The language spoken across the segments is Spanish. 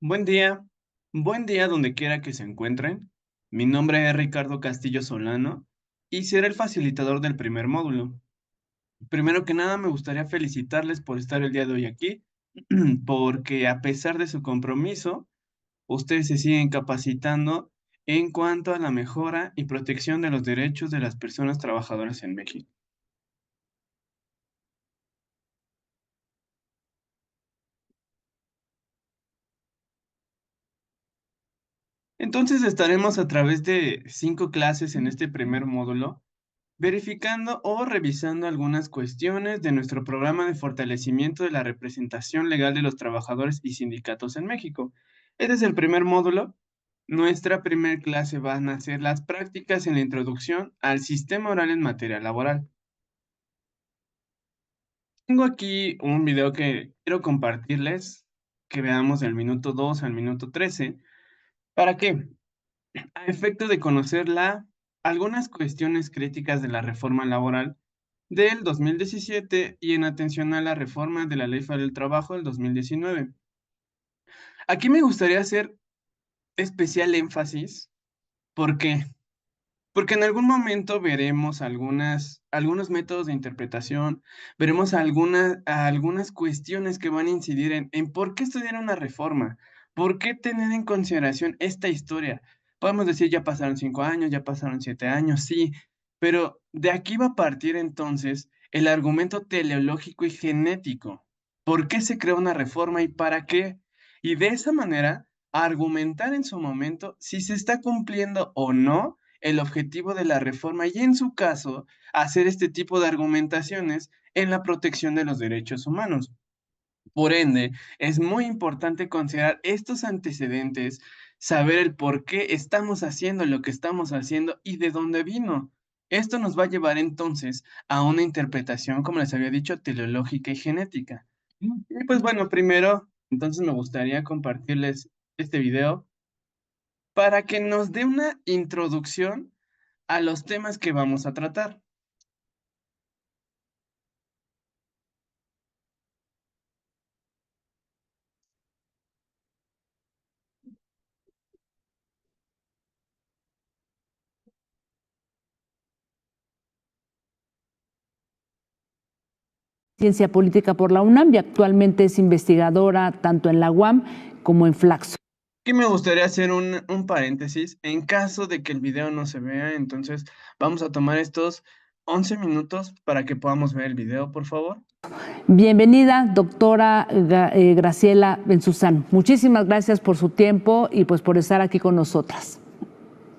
Buen día donde quiera que se encuentren. Mi nombre es Ricardo Castillo Solano y seré el facilitador del primer módulo. Primero que nada, me gustaría felicitarles por estar el día de hoy aquí, porque a pesar de su compromiso, ustedes se siguen capacitando en cuanto a la mejora y protección de los derechos de las personas trabajadoras en México. Entonces estaremos a través de 5 clases en este primer módulo verificando o revisando algunas cuestiones de nuestro programa de fortalecimiento de la representación legal de los trabajadores y sindicatos en México. Este es el primer módulo. Nuestra primer clase van a ser las prácticas en la introducción al sistema oral en materia laboral. Tengo aquí un video que quiero compartirles, que veamos del minuto 2 al minuto 13. ¿Para qué? A efecto de conocer algunas cuestiones críticas de la reforma laboral del 2017 y en atención a la reforma de la Ley Federal del Trabajo del 2019. Aquí me gustaría hacer especial énfasis porque porque en algún momento veremos algunos métodos de interpretación, veremos algunas cuestiones que van a incidir en por qué estudiar una reforma, por qué tener en consideración esta historia. Podemos decir, ya pasaron 5 años, ya pasaron 7 años, sí, pero de aquí va a partir entonces el argumento teleológico y genético. ¿Por qué se creó una reforma y para qué? Y de esa manera, argumentar en su momento si se está cumpliendo o no el objetivo de la reforma y en su caso hacer este tipo de argumentaciones en la protección de los derechos humanos. Por ende, es muy importante considerar estos antecedentes, saber el por qué estamos haciendo lo que estamos haciendo y de dónde vino. Esto nos va a llevar entonces a una interpretación, como les había dicho, teleológica y genética. Y pues bueno, primero, entonces me gustaría compartirles este video para que nos dé una introducción a los temas que vamos a tratar. Ciencia Política por la UNAM y actualmente es investigadora tanto en la UAM como en Flaxo. Aquí me gustaría hacer un paréntesis. En caso de que el video no se vea, entonces vamos a tomar estos 11 minutos para que podamos ver el video, por favor. Bienvenida, doctora Graciela Benzuzán. Muchísimas gracias por su tiempo y pues por estar aquí con nosotras.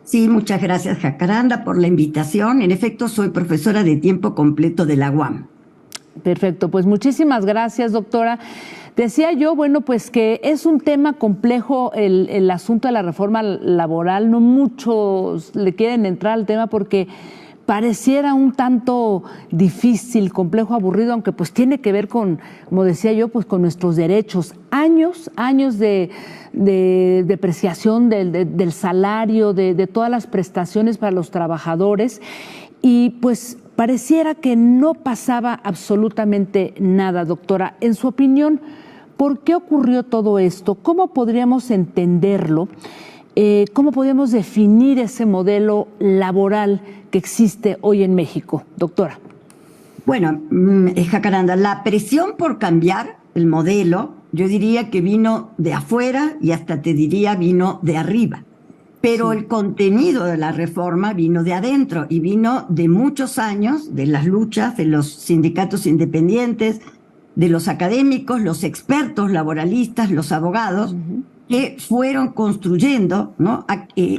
Sí, muchas gracias, Jacaranda, por la invitación. En efecto, soy profesora de tiempo completo de la UAM. Perfecto, pues muchísimas gracias, doctora. Decía yo, bueno, pues que es un tema complejo el asunto de la reforma laboral. No muchos le quieren entrar al tema porque pareciera un tanto difícil, complejo, aburrido, aunque pues tiene que ver con, como decía yo, pues con nuestros derechos. Años de depreciación del salario, de todas las prestaciones para los trabajadores y pues pareciera que no pasaba absolutamente nada, doctora. En su opinión, ¿por qué ocurrió todo esto? ¿Cómo podríamos entenderlo? ¿Cómo podemos definir ese modelo laboral que existe hoy en México, doctora? Bueno, Jacaranda, la presión por cambiar el modelo, yo diría que vino de afuera y hasta te diría vino de arriba. Pero sí, el contenido de la reforma vino de adentro y vino de muchos años, de las luchas de los sindicatos independientes, de los académicos, los expertos laboralistas, los abogados, que fueron construyendo, ¿no?,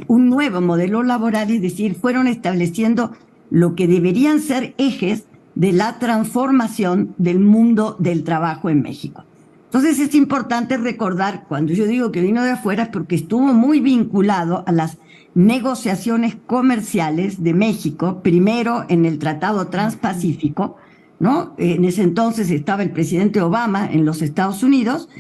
un nuevo modelo laboral, es decir, fueron estableciendo lo que deberían ser ejes de la transformación del mundo del trabajo en México. Entonces es importante recordar, cuando yo digo que vino de afuera, es porque estuvo muy vinculado a las negociaciones comerciales de México, primero en el Tratado Transpacífico, ¿no? En ese entonces estaba el presidente Obama en los Estados Unidos,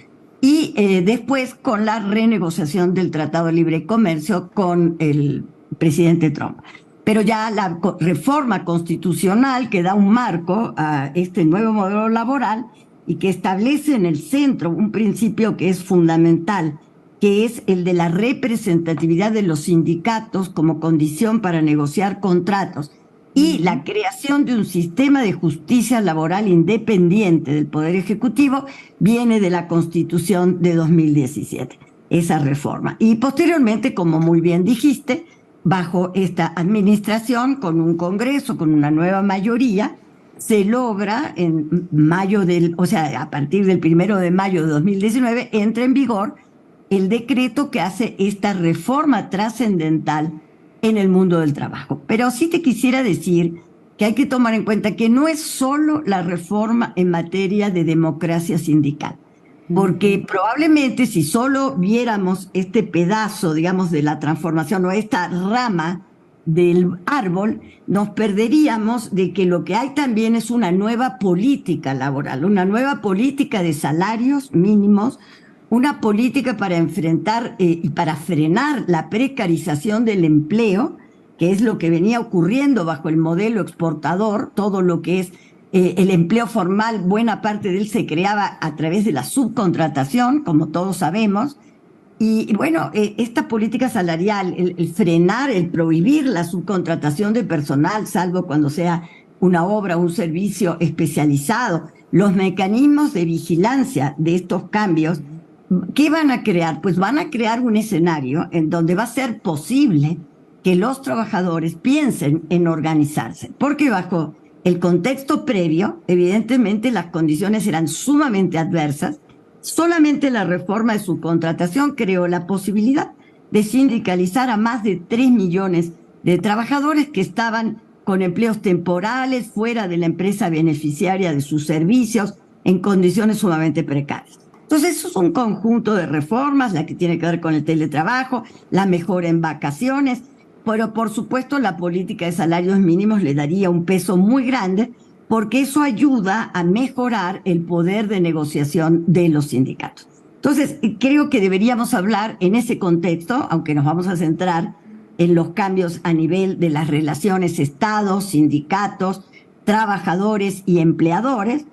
y después con la renegociación del Tratado de Libre Comercio con el presidente Trump. Pero ya la reforma constitucional que da un marco a este nuevo modelo laboral y que establece en el centro un principio que es fundamental que es el de la representatividad de los sindicatos como condición para negociar contratos y la creación de un sistema de justicia laboral independiente del Poder Ejecutivo, viene de la Constitución de 2017, esa reforma. Y posteriormente, como muy bien dijiste, bajo esta administración, con un Congreso, con una nueva mayoría, se logra en mayo a partir del 1 de mayo de 2019, entra en vigor el decreto que hace esta reforma trascendental en el mundo del trabajo. Pero sí te quisiera decir que hay que tomar en cuenta que no es solo la reforma en materia de democracia sindical, porque probablemente si solo viéramos este pedazo, digamos, de la transformación o esta rama del árbol, nos perderíamos de que lo que hay también es una nueva política laboral, una nueva política de salarios mínimos, una política para enfrentar y para frenar la precarización del empleo, que es lo que venía ocurriendo bajo el modelo exportador. Todo lo que es el empleo formal, buena parte de él se creaba a través de la subcontratación, como todos sabemos. Y bueno, esta política salarial, el frenar, el prohibir la subcontratación de personal, salvo cuando sea una obra o un servicio especializado, los mecanismos de vigilancia de estos cambios, ¿qué van a crear? Pues van a crear un escenario en donde va a ser posible que los trabajadores piensen en organizarse, porque bajo el contexto previo, evidentemente las condiciones eran sumamente adversas. Solamente la reforma de subcontratación creó la posibilidad de sindicalizar a más de 3 millones de trabajadores que estaban con empleos temporales, fuera de la empresa beneficiaria de sus servicios, en condiciones sumamente precarias. Entonces, eso es un conjunto de reformas, la que tiene que ver con el teletrabajo, la mejora en vacaciones, pero por supuesto la política de salarios mínimos le daría un peso muy grande, porque eso ayuda a mejorar el poder de negociación de los sindicatos. Entonces, creo que deberíamos hablar en ese contexto, aunque nos vamos a centrar en los cambios a nivel de las relaciones Estado, sindicatos, trabajadores y empleadores.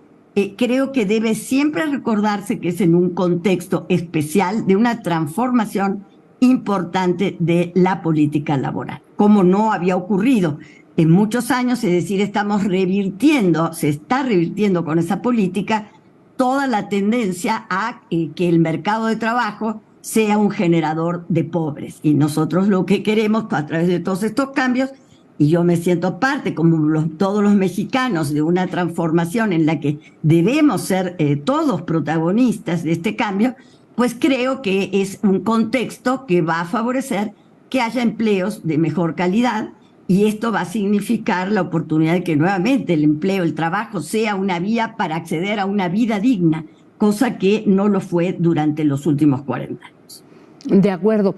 Creo que debe siempre recordarse que es en un contexto especial de una transformación importante de la política laboral, como no había ocurrido en muchos años. Es decir, se está revirtiendo con esa política toda la tendencia a que el mercado de trabajo sea un generador de pobres. Y nosotros lo que queremos a través de todos estos cambios, y yo me siento parte, como todos los mexicanos, de una transformación en la que debemos ser todos protagonistas de este cambio, pues creo que es un contexto que va a favorecer que haya empleos de mejor calidad, y esto va a significar la oportunidad de que nuevamente el empleo, el trabajo, sea una vía para acceder a una vida digna, cosa que no lo fue durante los últimos 40 años. De acuerdo.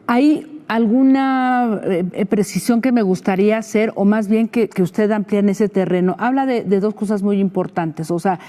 ¿Hay alguna precisión que me gustaría hacer, o más bien que usted amplíe en ese terreno? Habla de dos cosas muy importantes. O sea,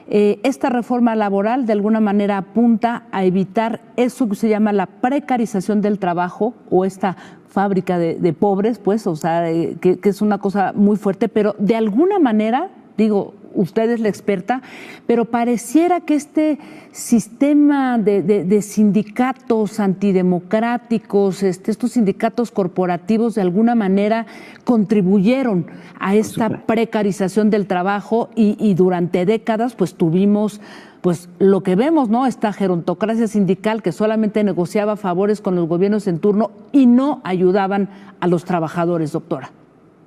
esta reforma laboral de alguna manera apunta a evitar eso que se llama la precarización del trabajo, o esta fábrica de pobres, pues, o sea, que es una cosa muy fuerte, pero de alguna manera, digo, usted es la experta, pero pareciera que este sistema de sindicatos antidemocráticos, estos sindicatos corporativos, de alguna manera contribuyeron a esta precarización del trabajo, y durante décadas pues tuvimos pues lo que vemos, ¿no? Esta gerontocracia sindical que solamente negociaba favores con los gobiernos en turno y no ayudaban a los trabajadores, doctora.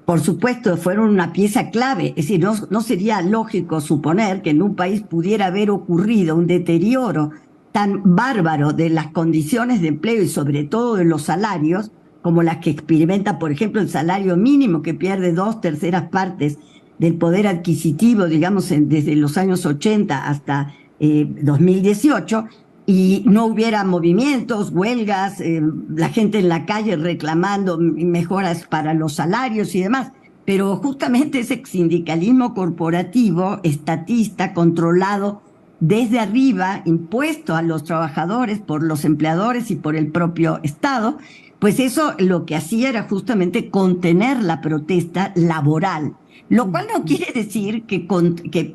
Por supuesto, fueron una pieza clave. Es decir, no sería lógico suponer que en un país pudiera haber ocurrido un deterioro tan bárbaro de las condiciones de empleo y sobre todo de los salarios, como las que experimenta, por ejemplo, el salario mínimo, que pierde 2/3 partes del poder adquisitivo, digamos, desde los años 80 hasta 2018, y no hubiera movimientos, huelgas, la gente en la calle reclamando mejoras para los salarios y demás. Pero justamente ese sindicalismo corporativo, estatista, controlado desde arriba, impuesto a los trabajadores por los empleadores y por el propio Estado, pues eso lo que hacía era justamente contener la protesta laboral. lo cual no quiere decir que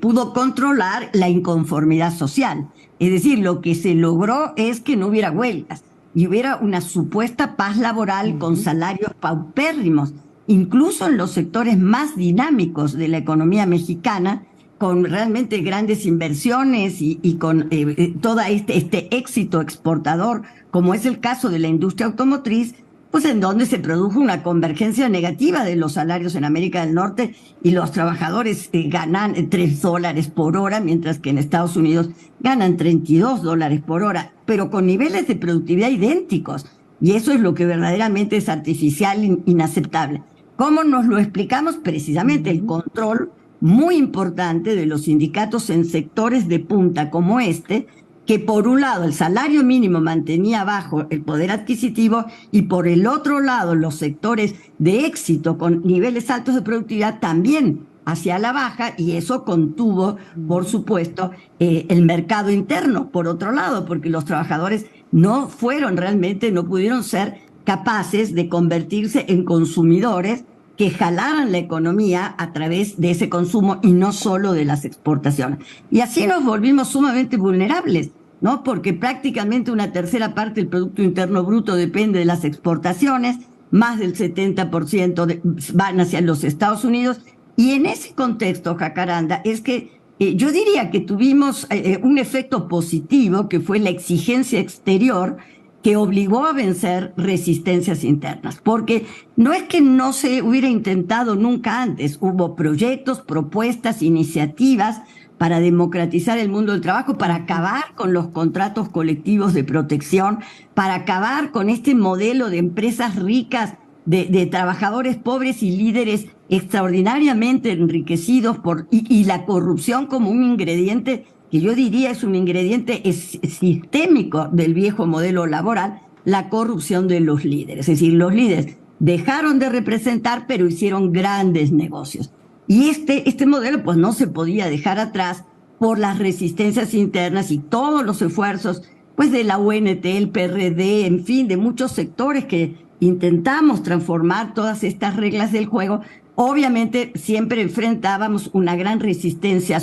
pudo controlar la inconformidad social. Es decir, lo que se logró es que no hubiera huelgas y hubiera una supuesta paz laboral con salarios paupérrimos, incluso en los sectores más dinámicos de la economía mexicana, con realmente grandes inversiones y con todo este éxito exportador, como es el caso de la industria automotriz, pues en donde se produjo una convergencia negativa de los salarios en América del Norte y los trabajadores ganan $3 por hora, mientras que en Estados Unidos ganan $32 por hora, pero con niveles de productividad idénticos. Y eso es lo que verdaderamente es artificial e inaceptable. ¿Cómo nos lo explicamos? Precisamente el control muy importante de los sindicatos en sectores de punta como este, que por un lado el salario mínimo mantenía bajo el poder adquisitivo y por el otro lado los sectores de éxito con niveles altos de productividad también hacia la baja, y eso contuvo, por supuesto, el mercado interno, por otro lado, porque los trabajadores no fueron realmente, no pudieron ser capaces de convertirse en consumidores que jalaran la economía a través de ese consumo y no solo de las exportaciones. Y así nos volvimos sumamente vulnerables, ¿no? Porque prácticamente una tercera parte del Producto Interno Bruto depende de las exportaciones, más del 70% van hacia los Estados Unidos, y en ese contexto, Jacaranda, es que yo diría que tuvimos un efecto positivo, que fue la exigencia exterior, que obligó a vencer resistencias internas, porque no es que no se hubiera intentado nunca antes, hubo proyectos, propuestas, iniciativas para democratizar el mundo del trabajo, para acabar con los contratos colectivos de protección, para acabar con este modelo de empresas ricas, de trabajadores pobres y líderes extraordinariamente enriquecidos y la corrupción como un ingrediente que yo diría es un ingrediente sistémico del viejo modelo laboral, la corrupción de los líderes. Es decir, los líderes dejaron de representar, pero hicieron grandes negocios. Y este modelo pues no se podía dejar atrás por las resistencias internas y todos los esfuerzos pues de la UNT, el PRD, en fin, de muchos sectores que intentamos transformar todas estas reglas del juego. Obviamente siempre enfrentábamos una gran resistencia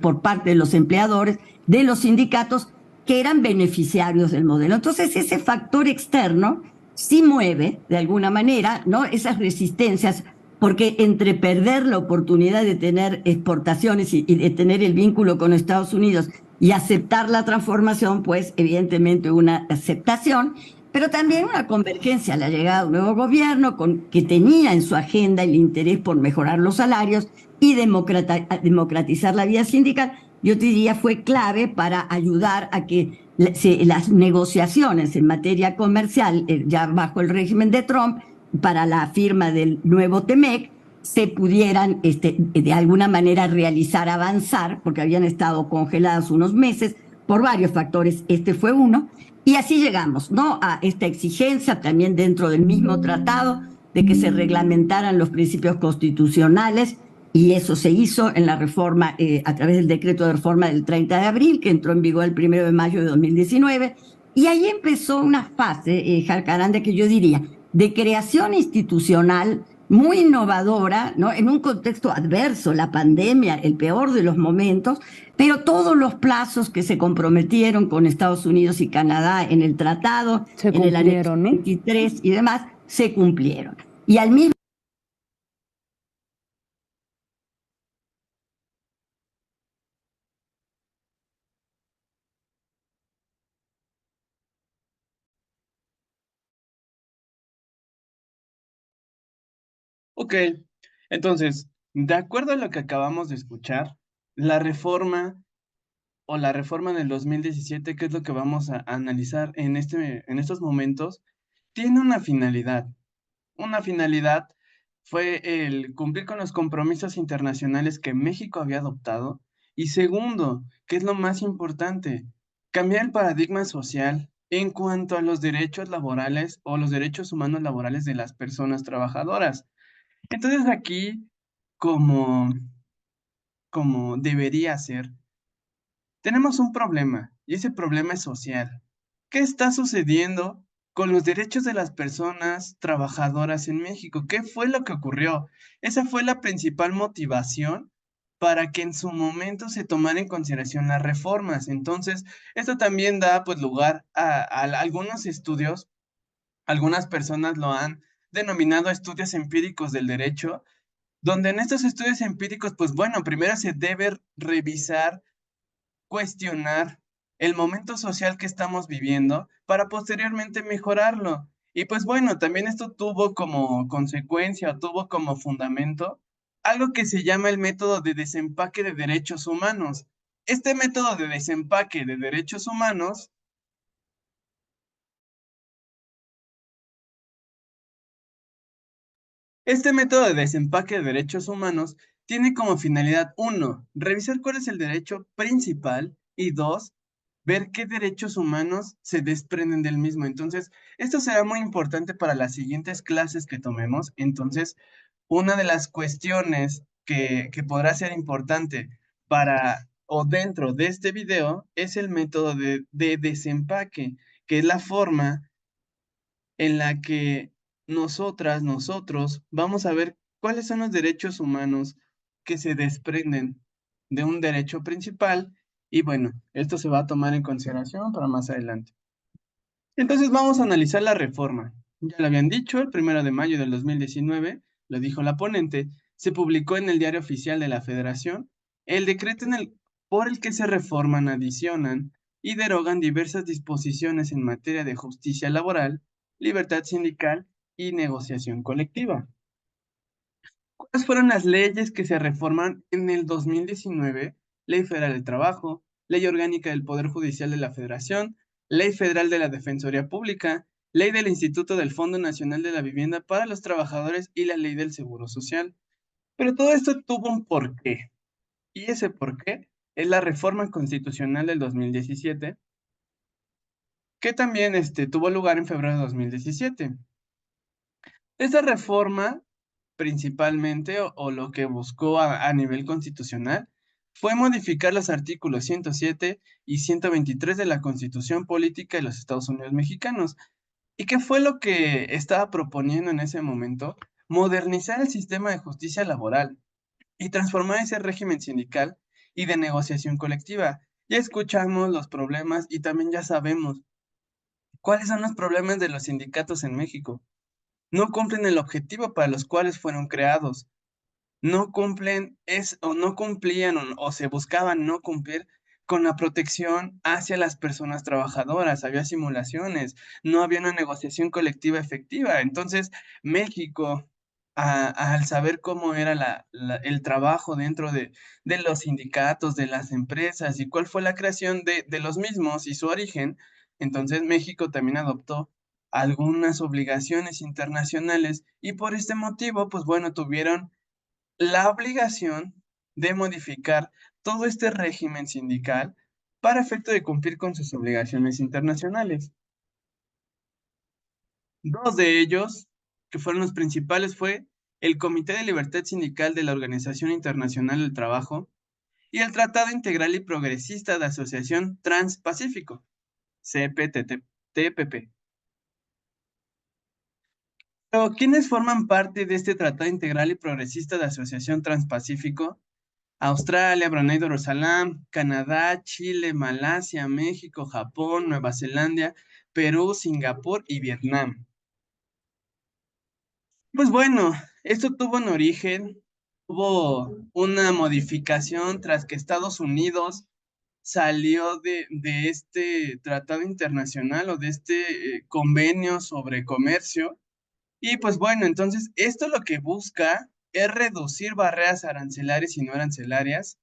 por parte de los empleadores, de los sindicatos, que eran beneficiarios del modelo. Entonces ese factor externo sí mueve de alguna manera, ¿no?, esas resistencias, porque entre perder la oportunidad de tener exportaciones y de tener el vínculo con Estados Unidos y aceptar la transformación, pues evidentemente una aceptación, pero también una convergencia a la llegada de un nuevo gobierno que tenía en su agenda el interés por mejorar los salarios y democratizar la vida sindical. Yo te diría fue clave para ayudar a que las negociaciones en materia comercial, ya bajo el régimen de Trump, para la firma del nuevo TEMEC, se pudieran de alguna manera realizar, avanzar, porque habían estado congeladas unos meses por varios factores, este fue uno, y así llegamos, ¿no?, a esta exigencia también dentro del mismo tratado de que se reglamentaran los principios constitucionales, y eso se hizo en la reforma, a través del decreto de reforma del 30 de abril, que entró en vigor el 1 de mayo de 2019, y ahí empezó una fase, Jacaranda, que yo diría, de creación institucional muy innovadora, ¿no?, en un contexto adverso, la pandemia, el peor de los momentos, pero todos los plazos que se comprometieron con Estados Unidos y Canadá en el tratado, en el anexo 23 y demás, se cumplieron. Y al mismo Ok, entonces, de acuerdo a lo que acabamos de escuchar, la reforma o la reforma del 2017, que es lo que vamos a analizar en estos momentos, tiene una finalidad. Una finalidad fue el cumplir con los compromisos internacionales que México había adoptado. Y segundo, que es lo más importante, cambiar el paradigma social en cuanto a los derechos laborales o los derechos humanos laborales de las personas trabajadoras. Entonces aquí, como, como debería ser, tenemos un problema y ese problema es social. ¿Qué está sucediendo con los derechos de las personas trabajadoras en México. ¿Qué fue lo que ocurrió? Esa fue la principal motivación para que en su momento se tomara en consideración las reformas. Entonces, esto también da pues lugar a algunos estudios, algunas personas lo han denominado estudios empíricos del derecho, donde en estos estudios empíricos, pues bueno, primero se debe revisar, cuestionar el momento social que estamos viviendo para posteriormente mejorarlo. Y pues bueno, también esto tuvo como consecuencia o tuvo como fundamento algo que se llama el método de desempaque de derechos humanos. Este método de desempaque de derechos humanos, este método de desempaque de derechos humanos tiene como finalidad, uno, revisar cuál es el derecho principal y dos, ver qué derechos humanos se desprenden del mismo. Entonces, esto será muy importante para las siguientes clases que tomemos. Entonces, una de las cuestiones que podrá ser importante para o dentro de este video es el método de desempaque, que es la forma en la que nosotros, vamos a ver cuáles son los derechos humanos que se desprenden de un derecho principal y bueno, esto se va a tomar en consideración para más adelante. Entonces vamos a analizar la reforma. Ya lo habían dicho, el 1 de mayo del 2019, lo dijo la ponente, se publicó en el Diario Oficial de la Federación el decreto por el que se reforman, adicionan y derogan diversas disposiciones en materia de justicia laboral, libertad sindical y negociación colectiva. ¿Cuáles fueron las leyes que se reforman en el 2019? Ley Federal del Trabajo, Ley Orgánica del Poder Judicial de la Federación, Ley Federal de la Defensoría Pública, Ley del Instituto del Fondo Nacional de la Vivienda para los Trabajadores y la Ley del Seguro Social. Pero todo esto tuvo un porqué, y ese porqué es la reforma constitucional del 2017, que también tuvo lugar en febrero de 2017. Esta reforma principalmente, o lo que buscó a nivel constitucional, fue modificar los artículos 107 y 123 de la Constitución Política de los Estados Unidos Mexicanos. ¿Y qué fue lo que estaba proponiendo en ese momento? Modernizar el sistema de justicia laboral y transformar ese régimen sindical y de negociación colectiva. Ya escuchamos los problemas y también ya sabemos cuáles son los problemas de los sindicatos en México. No cumplen el objetivo para los cuales fueron creados, no cumplen o no cumplían o se buscaban no cumplir con la protección hacia las personas trabajadoras. Había simulaciones, no había una negociación colectiva efectiva. Entonces, México, al saber cómo era el trabajo dentro de los sindicatos, de las empresas y cuál fue la creación de los mismos y su origen, entonces México también adoptó algunas obligaciones internacionales y por este motivo, pues bueno, tuvieron la obligación de modificar todo este régimen sindical para efecto de cumplir con sus obligaciones internacionales. Dos de ellos, que fueron los principales, fue el Comité de Libertad Sindical de la Organización Internacional del Trabajo y el Tratado Integral y Progresista de Asociación Transpacífico, CPTPP. Pero, ¿quiénes forman parte de este Tratado Integral y Progresista de Asociación Transpacífico? Australia, Brunei Darussalam, Canadá, Chile, Malasia, México, Japón, Nueva Zelanda, Perú, Singapur y Vietnam. Pues bueno, esto tuvo un origen, hubo una modificación tras que Estados Unidos salió de este tratado internacional o de este convenio sobre comercio. Y pues bueno, entonces esto lo que busca es reducir barreras arancelarias y no arancelarias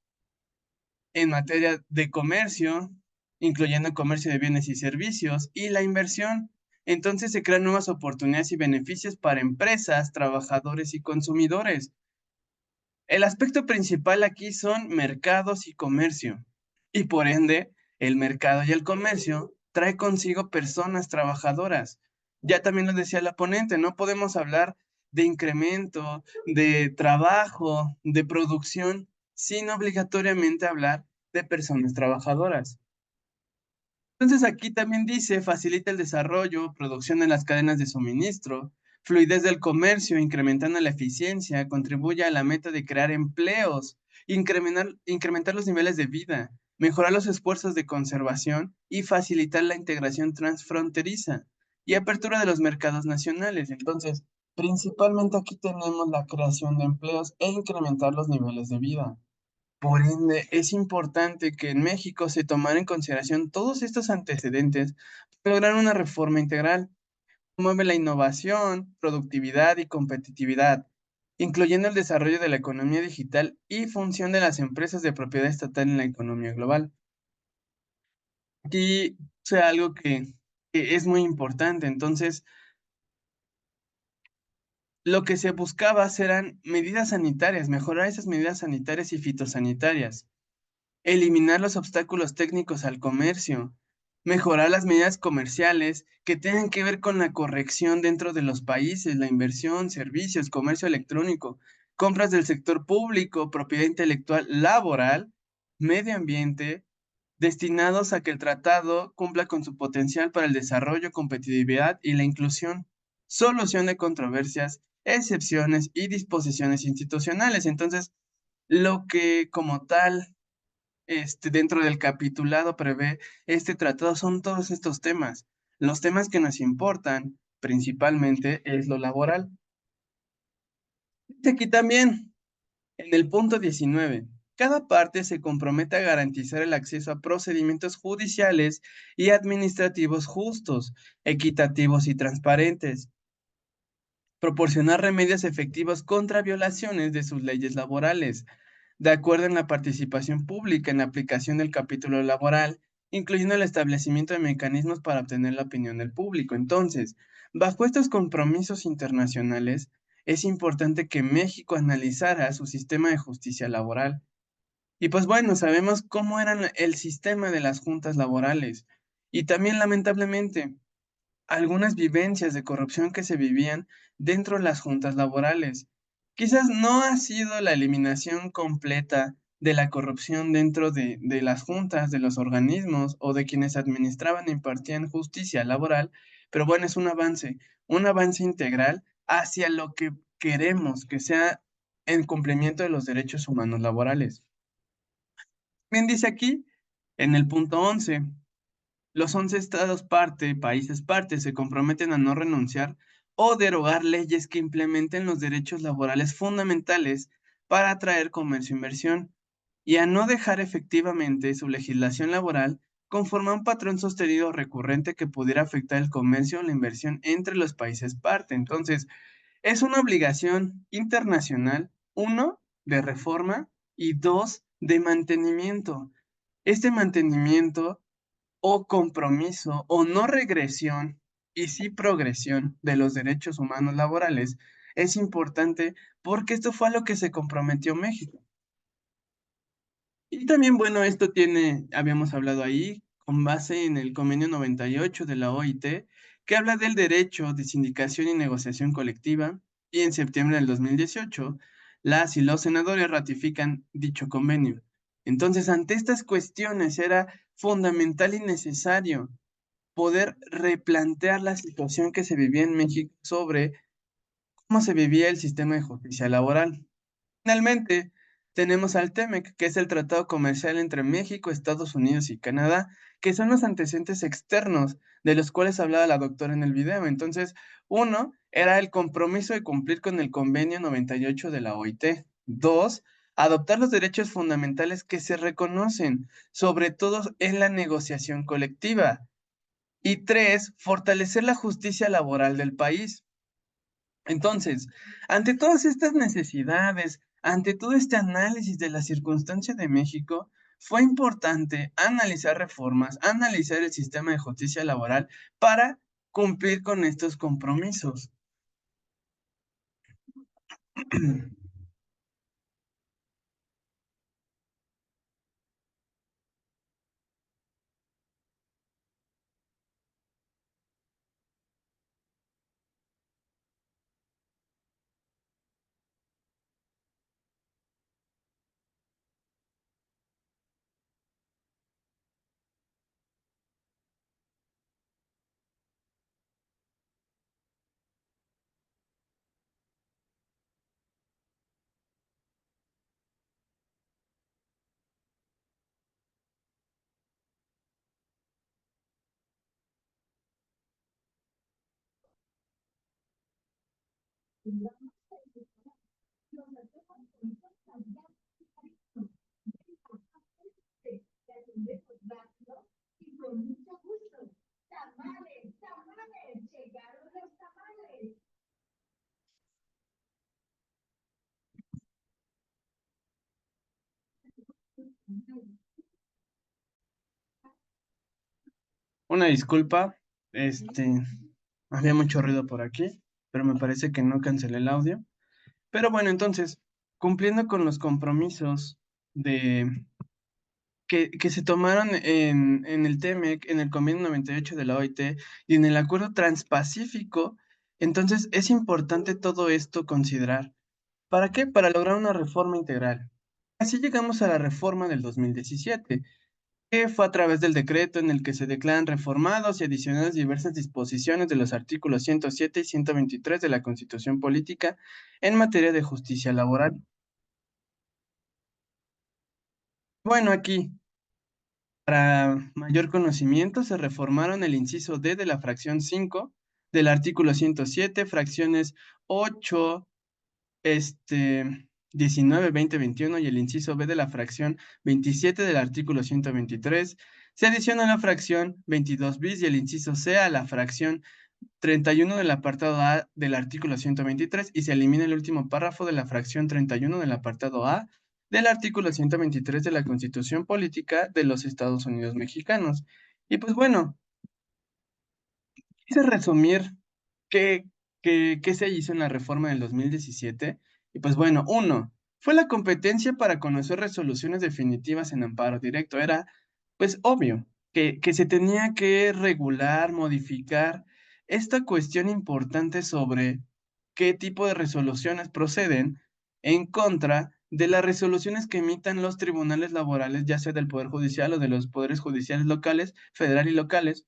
en materia de comercio, incluyendo el comercio de bienes y servicios y la inversión. Entonces se crean nuevas oportunidades y beneficios para empresas, trabajadores y consumidores. El aspecto principal aquí son mercados y comercio. Y por ende, el mercado y el comercio trae consigo personas trabajadoras. Ya también lo decía la ponente, no podemos hablar de incremento, de trabajo, de producción, sin obligatoriamente hablar de personas trabajadoras. Entonces aquí también dice, facilita el desarrollo, producción en las cadenas de suministro, fluidez del comercio, incrementando la eficiencia, contribuye a la meta de crear empleos, incrementar los niveles de vida, mejorar los esfuerzos de conservación y facilitar la integración transfronteriza y apertura de los mercados nacionales. Entonces, principalmente aquí tenemos la creación de empleos e incrementar los niveles de vida. Por ende, es importante que en México se tomara en consideración todos estos antecedentes para lograr una reforma integral. Promueve la innovación, productividad y competitividad, incluyendo el desarrollo de la economía digital y función de las empresas de propiedad estatal en la economía global. Aquí, o sea, algo que es muy importante. Entonces, lo que se buscaba eran medidas sanitarias, mejorar esas medidas sanitarias y fitosanitarias, eliminar los obstáculos técnicos al comercio, mejorar las medidas comerciales que tengan que ver con la corrección dentro de los países, la inversión, servicios, comercio electrónico, compras del sector público, propiedad intelectual, laboral, medio ambiente, destinados a que el tratado cumpla con su potencial para el desarrollo, competitividad y la inclusión, solución de controversias, excepciones y disposiciones institucionales. Entonces, lo que como tal dentro del capitulado prevé este tratado son todos estos temas. Los temas que nos importan principalmente es lo laboral. Aquí también, en el punto 19, cada parte se compromete a garantizar el acceso a procedimientos judiciales y administrativos justos, equitativos y transparentes, proporcionar remedios efectivos contra violaciones de sus leyes laborales, de acuerdo en la participación pública en la aplicación del capítulo laboral, incluyendo el establecimiento de mecanismos para obtener la opinión del público. Entonces, bajo estos compromisos internacionales, es importante que México analizara su sistema de justicia laboral. Y pues bueno, sabemos cómo era el sistema de las juntas laborales. Y también, lamentablemente, algunas vivencias de corrupción que se vivían dentro de las juntas laborales. Quizás no ha sido la eliminación completa de la corrupción dentro de las juntas, de los organismos o de quienes administraban e impartían justicia laboral, pero bueno, es un avance integral hacia lo que queremos que sea el cumplimiento de los derechos humanos laborales. Bien dice aquí, en el punto 11. Los 11 estados parte, países parte, se comprometen a no renunciar o derogar leyes que implementen los derechos laborales fundamentales para atraer comercio e inversión y a no dejar efectivamente su legislación laboral conforme a un patrón sostenido recurrente que pudiera afectar el comercio o la inversión entre los países parte. Entonces, es una obligación internacional, uno, de reforma y dos, de mantenimiento. Este mantenimiento o compromiso o no regresión y sí progresión de los derechos humanos laborales es importante porque esto fue a lo que se comprometió México. Y también, bueno, esto tiene, habíamos hablado ahí, con base en el convenio 98 de la OIT, que habla del derecho de sindicación y negociación colectiva, y en septiembre del 2018, las y los senadores ratifican dicho convenio. Entonces, ante estas cuestiones era fundamental y necesario poder replantear la situación que se vivía en México sobre cómo se vivía el sistema de justicia laboral. Finalmente, tenemos al TEMEC, que es el Tratado Comercial entre México, Estados Unidos y Canadá, que son los antecedentes externos de los cuales hablaba la doctora en el video. Entonces, uno era el compromiso de cumplir con el convenio 98 de la OIT. Dos, adoptar los derechos fundamentales que se reconocen, sobre todo en la negociación colectiva. Y tres, fortalecer la justicia laboral del país. Entonces, ante todas estas necesidades, ante todo este análisis de la circunstancia de México, fue importante analizar reformas, analizar el sistema de justicia laboral para cumplir con estos compromisos. Una disculpa, este, había mucho ruido por aquí, pero me parece que no cancelé el audio. Pero bueno, entonces, cumpliendo con los compromisos de que se tomaron en el TEMEC, en el Convenio 98 de la OIT y en el Acuerdo Transpacífico, entonces es importante todo esto considerar. ¿Para qué? Para lograr una reforma integral. Así llegamos a la reforma del 2017, que fue a través del decreto en el que se declaran reformados y adicionadas diversas disposiciones de los artículos 107 y 123 de la Constitución Política en materia de justicia laboral. Bueno, aquí, para mayor conocimiento, se reformaron el inciso D de la fracción 5 del artículo 107, fracciones 8, 19, 20, 21 y el inciso B de la fracción 27 del artículo 123. Se adiciona la fracción 22 bis y el inciso C a la fracción 31 del apartado A del artículo 123 y se elimina el último párrafo de la fracción 31 del apartado A del artículo 123 de la Constitución Política de los Estados Unidos Mexicanos. Y pues bueno, quise resumir qué, qué se hizo en la reforma del 2017. Y pues bueno, uno, fue la competencia para conocer resoluciones definitivas en amparo directo. Era pues obvio que se tenía que regular, modificar esta cuestión importante sobre qué tipo de resoluciones proceden en contra de las resoluciones que emitan los tribunales laborales, ya sea del Poder Judicial o de los poderes judiciales locales, federal y locales.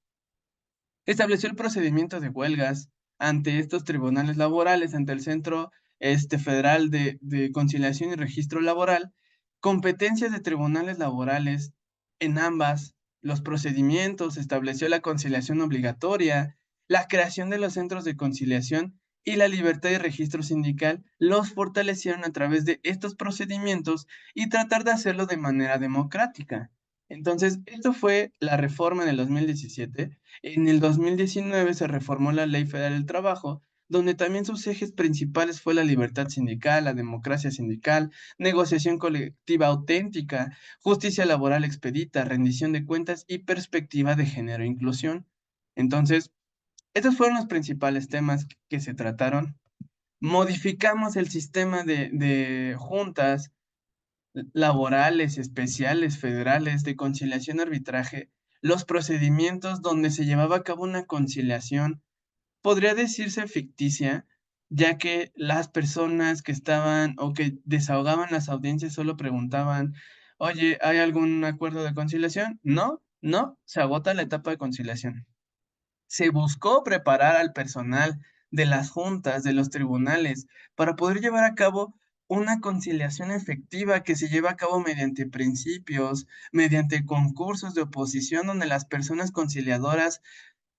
Estableció el procedimiento de huelgas ante estos tribunales laborales, ante el Centro Federal de Conciliación y Registro Laboral, competencias de tribunales laborales en ambas, los procedimientos, estableció la conciliación obligatoria, la creación de los centros de conciliación y la libertad de registro sindical, los fortalecieron a través de estos procedimientos y tratar de hacerlo de manera democrática. Entonces, esto fue la reforma en el 2017. En el 2019 se reformó la Ley Federal del Trabajo, donde también sus ejes principales fue la libertad sindical, la democracia sindical, negociación colectiva auténtica, justicia laboral expedita, rendición de cuentas y perspectiva de género e inclusión. Entonces, estos fueron los principales temas que se trataron. Modificamos el sistema de juntas laborales, especiales, federales, de conciliación y arbitraje, los procedimientos donde se llevaba a cabo una conciliación, podría decirse ficticia, ya que las personas que estaban o que desahogaban las audiencias solo preguntaban, oye, ¿hay algún acuerdo de conciliación? No, no, se agota la etapa de conciliación. Se buscó preparar al personal de las juntas, de los tribunales, para poder llevar a cabo una conciliación efectiva que se lleva a cabo mediante principios, mediante concursos de oposición, donde las personas conciliadoras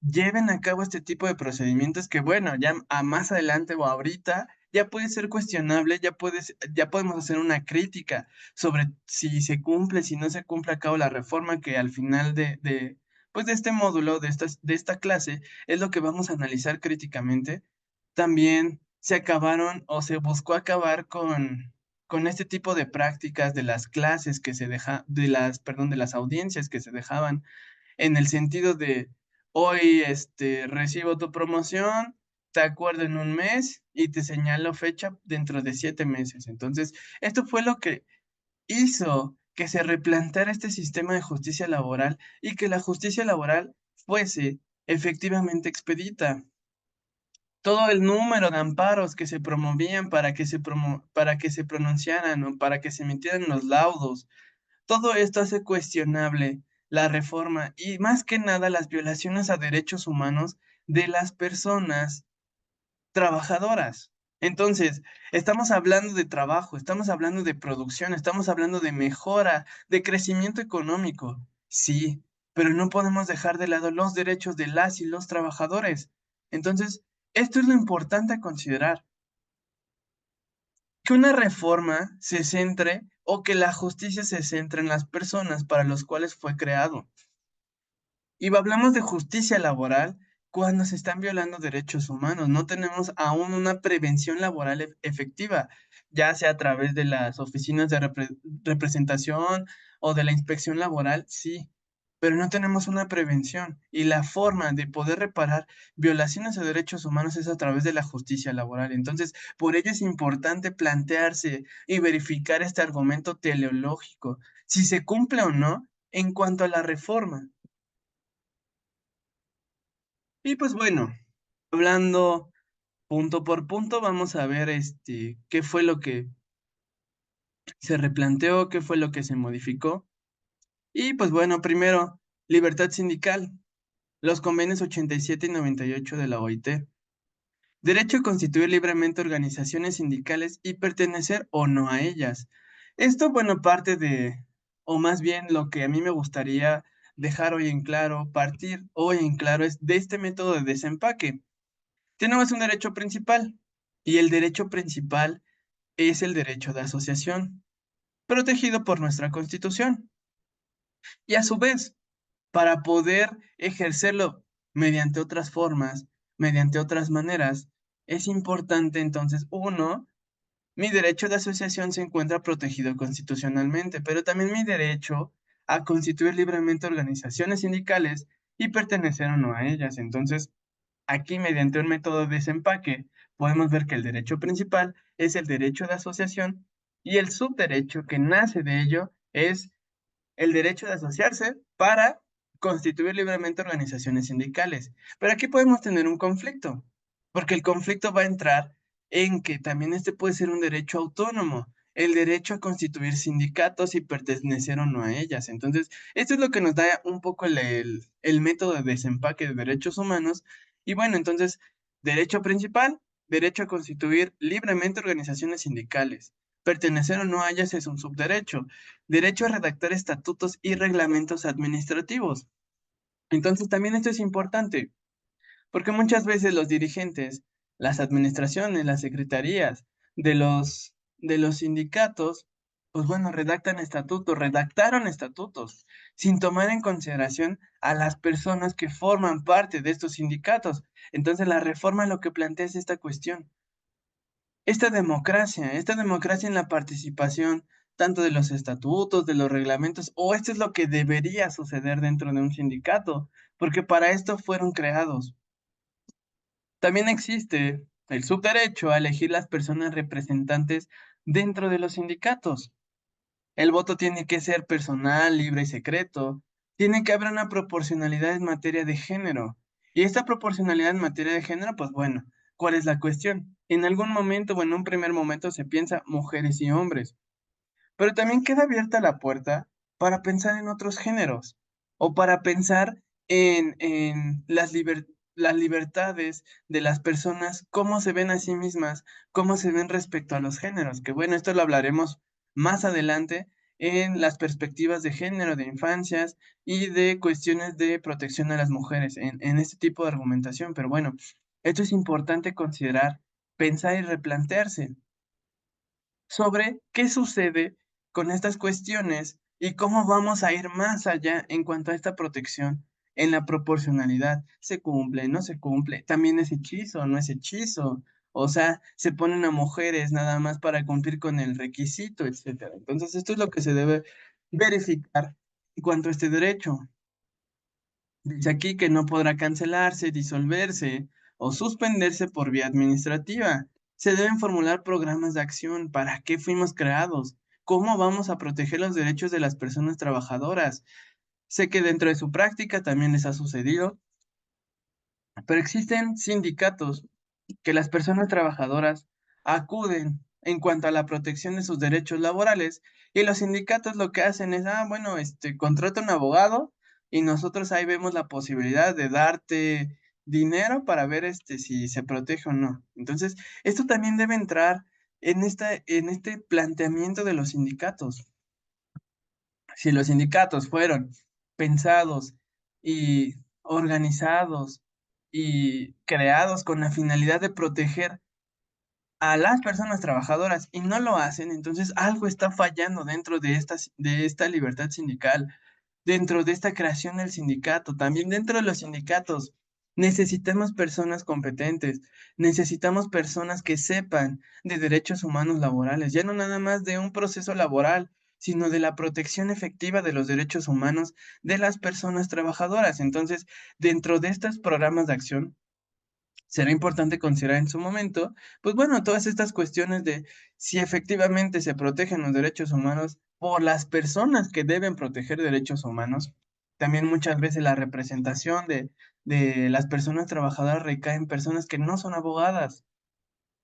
lleven a cabo este tipo de procedimientos que, bueno, ya a más adelante o ahorita ya puede ser cuestionable, ya podemos hacer una crítica sobre si se cumple, si no se cumple a cabo la reforma que al final pues de este módulo, de esta clase, es lo que vamos a analizar críticamente. También se acabaron o se buscó acabar con este tipo de prácticas de las clases que se deja, perdón, de las audiencias que se dejaban en el sentido de hoy recibo tu promoción, te acuerdo en un mes y te señalo fecha dentro de 7 meses. Entonces, esto fue lo que hizo que se replanteara este sistema de justicia laboral y que la justicia laboral fuese efectivamente expedita. Todo el número de amparos que se promovían para que se pronunciaran o para que se emitieran los laudos, todo esto hace cuestionable la reforma y más que nada las violaciones a derechos humanos de las personas trabajadoras. Entonces, estamos hablando de trabajo, estamos hablando de producción, estamos hablando de mejora, de crecimiento económico. Sí, pero no podemos dejar de lado los derechos de las y los trabajadores. Entonces, esto es lo importante a considerar. que una reforma se centre o que la justicia se centre en las personas para los cuales fue creado. Y hablamos de justicia laboral cuando se están violando derechos humanos. No tenemos aún una prevención laboral efectiva, ya sea a través de las oficinas de representación o de la inspección laboral, sí, pero no tenemos una prevención. Y la forma de poder reparar violaciones a derechos humanos es a través de la justicia laboral. Entonces, por ello es importante plantearse y verificar este argumento teleológico, si se cumple o no en cuanto a la reforma. Y pues bueno, hablando punto por punto, vamos a ver qué fue lo que se replanteó, qué fue lo que se modificó. Y pues bueno, primero, libertad sindical, los convenios 87 y 98 de la OIT. Derecho a constituir libremente organizaciones sindicales y pertenecer o no a ellas. Esto, bueno, parte de, o más bien lo que a mí me gustaría dejar hoy en claro, partir hoy en claro, es de este método de desempaque. Tenemos un derecho principal y el derecho principal es el derecho de asociación, protegido por nuestra Constitución. Y a su vez, para poder ejercerlo mediante otras formas, mediante otras maneras, es importante entonces, uno, mi derecho de asociación se encuentra protegido constitucionalmente, pero también mi derecho a constituir libremente organizaciones sindicales y pertenecer o no a ellas. Entonces, aquí, mediante un método de desempaque, podemos ver que el derecho principal es el derecho de asociación y el subderecho que nace de ello es el derecho de asociarse para constituir libremente organizaciones sindicales. Pero aquí podemos tener un conflicto, porque el conflicto va a entrar en que también este puede ser un derecho autónomo, el derecho a constituir sindicatos y pertenecer o no a ellas. Entonces, esto es lo que nos da un poco el método de desempaque de derechos humanos. Y bueno, entonces, derecho principal, derecho a constituir libremente organizaciones sindicales. Pertenecer o no a ellas es un subderecho. Derecho a redactar estatutos y reglamentos administrativos. Entonces, también esto es importante, porque muchas veces los dirigentes, las administraciones, las secretarías de los sindicatos, pues bueno, redactaron estatutos, sin tomar en consideración a las personas que forman parte de estos sindicatos. Entonces, la reforma lo que plantea es esta cuestión, esta democracia en la participación tanto de los estatutos, de los reglamentos, o esto es lo que debería suceder dentro de un sindicato, porque para esto fueron creados. También existe el subderecho a elegir las personas representantes dentro de los sindicatos. El voto tiene que ser personal, libre y secreto. Tiene que haber una proporcionalidad en materia de género. Y esta proporcionalidad en materia de género, pues bueno, ¿cuál es la cuestión? En algún momento o en un primer momento se piensa mujeres y hombres, pero también queda abierta la puerta para pensar en otros géneros o para pensar en las libertades de las personas, cómo se ven a sí mismas, cómo se ven respecto a los géneros, que bueno, esto lo hablaremos más adelante en las perspectivas de género, de infancias y de cuestiones de protección a las mujeres, en este tipo de argumentación. Pero bueno, esto es importante considerar, pensar y replantearse sobre qué sucede con estas cuestiones y cómo vamos a ir más allá en cuanto a esta protección en la proporcionalidad. ¿Se cumple? ¿No se cumple? ¿También es hechizo? ¿No es hechizo? O sea, se ponen a mujeres nada más para cumplir con el requisito, etcétera. Entonces, esto es lo que se debe verificar en cuanto a este derecho. Dice aquí que no podrá cancelarse, disolverse o suspenderse por vía administrativa. Se deben formular programas de acción. ¿Para qué fuimos creados? ¿Cómo vamos a proteger los derechos de las personas trabajadoras? Sé que dentro de su práctica también les ha sucedido, pero existen sindicatos que las personas trabajadoras acuden en cuanto a la protección de sus derechos laborales y los sindicatos lo que hacen es, bueno, contrata un abogado y nosotros ahí vemos la posibilidad de darte dinero para ver si se protege o no. Entonces, esto también debe entrar en este planteamiento de los sindicatos. Si los sindicatos fueron pensados y organizados y creados con la finalidad de proteger a las personas trabajadoras y no lo hacen, entonces algo está fallando dentro de esta libertad sindical, dentro de esta creación del sindicato, también dentro de los sindicatos. Necesitamos personas competentes, necesitamos personas que sepan de derechos humanos laborales, ya no nada más de un proceso laboral, sino de la protección efectiva de los derechos humanos de las personas trabajadoras. Entonces, dentro de estos programas de acción, será importante considerar en su momento, pues bueno, todas estas cuestiones de si efectivamente se protegen los derechos humanos por las personas que deben proteger derechos humanos. También muchas veces la representación de las personas trabajadoras recae en personas que no son abogadas.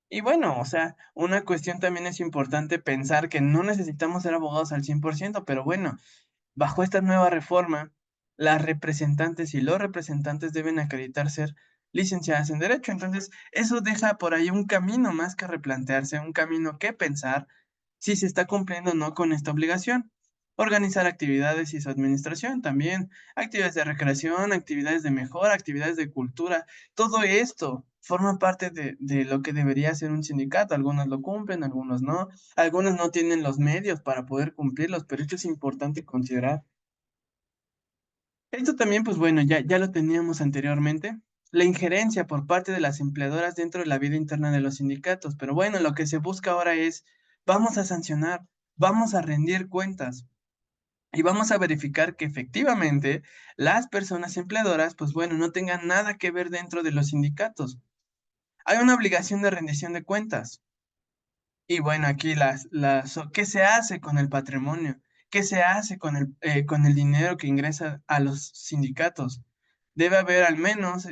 Y bueno, o sea, una cuestión también es importante pensar que no necesitamos ser abogados al 100%, pero bueno, bajo esta nueva reforma, las representantes y los representantes deben acreditar ser licenciadas en Derecho. Entonces, eso deja por ahí un camino más que replantearse, un camino que pensar si se está cumpliendo o no con esta obligación. Organizar actividades y su administración también, actividades de recreación, actividades de mejora, actividades de cultura, todo esto forma parte de lo que debería ser un sindicato. Algunos lo cumplen, algunos no tienen los medios para poder cumplirlos, pero esto es importante considerar. Esto también, pues bueno, ya lo teníamos anteriormente, la injerencia por parte de las empleadoras dentro de la vida interna de los sindicatos, pero bueno, lo que se busca ahora es, vamos a sancionar, vamos a rendir cuentas y vamos a verificar que efectivamente las personas empleadoras, pues bueno, no tengan nada que ver dentro de los sindicatos. Hay una obligación de rendición de cuentas. Y bueno, aquí ¿qué se hace con el patrimonio? ¿Qué se hace con el dinero que ingresa a los sindicatos? Debe haber al menos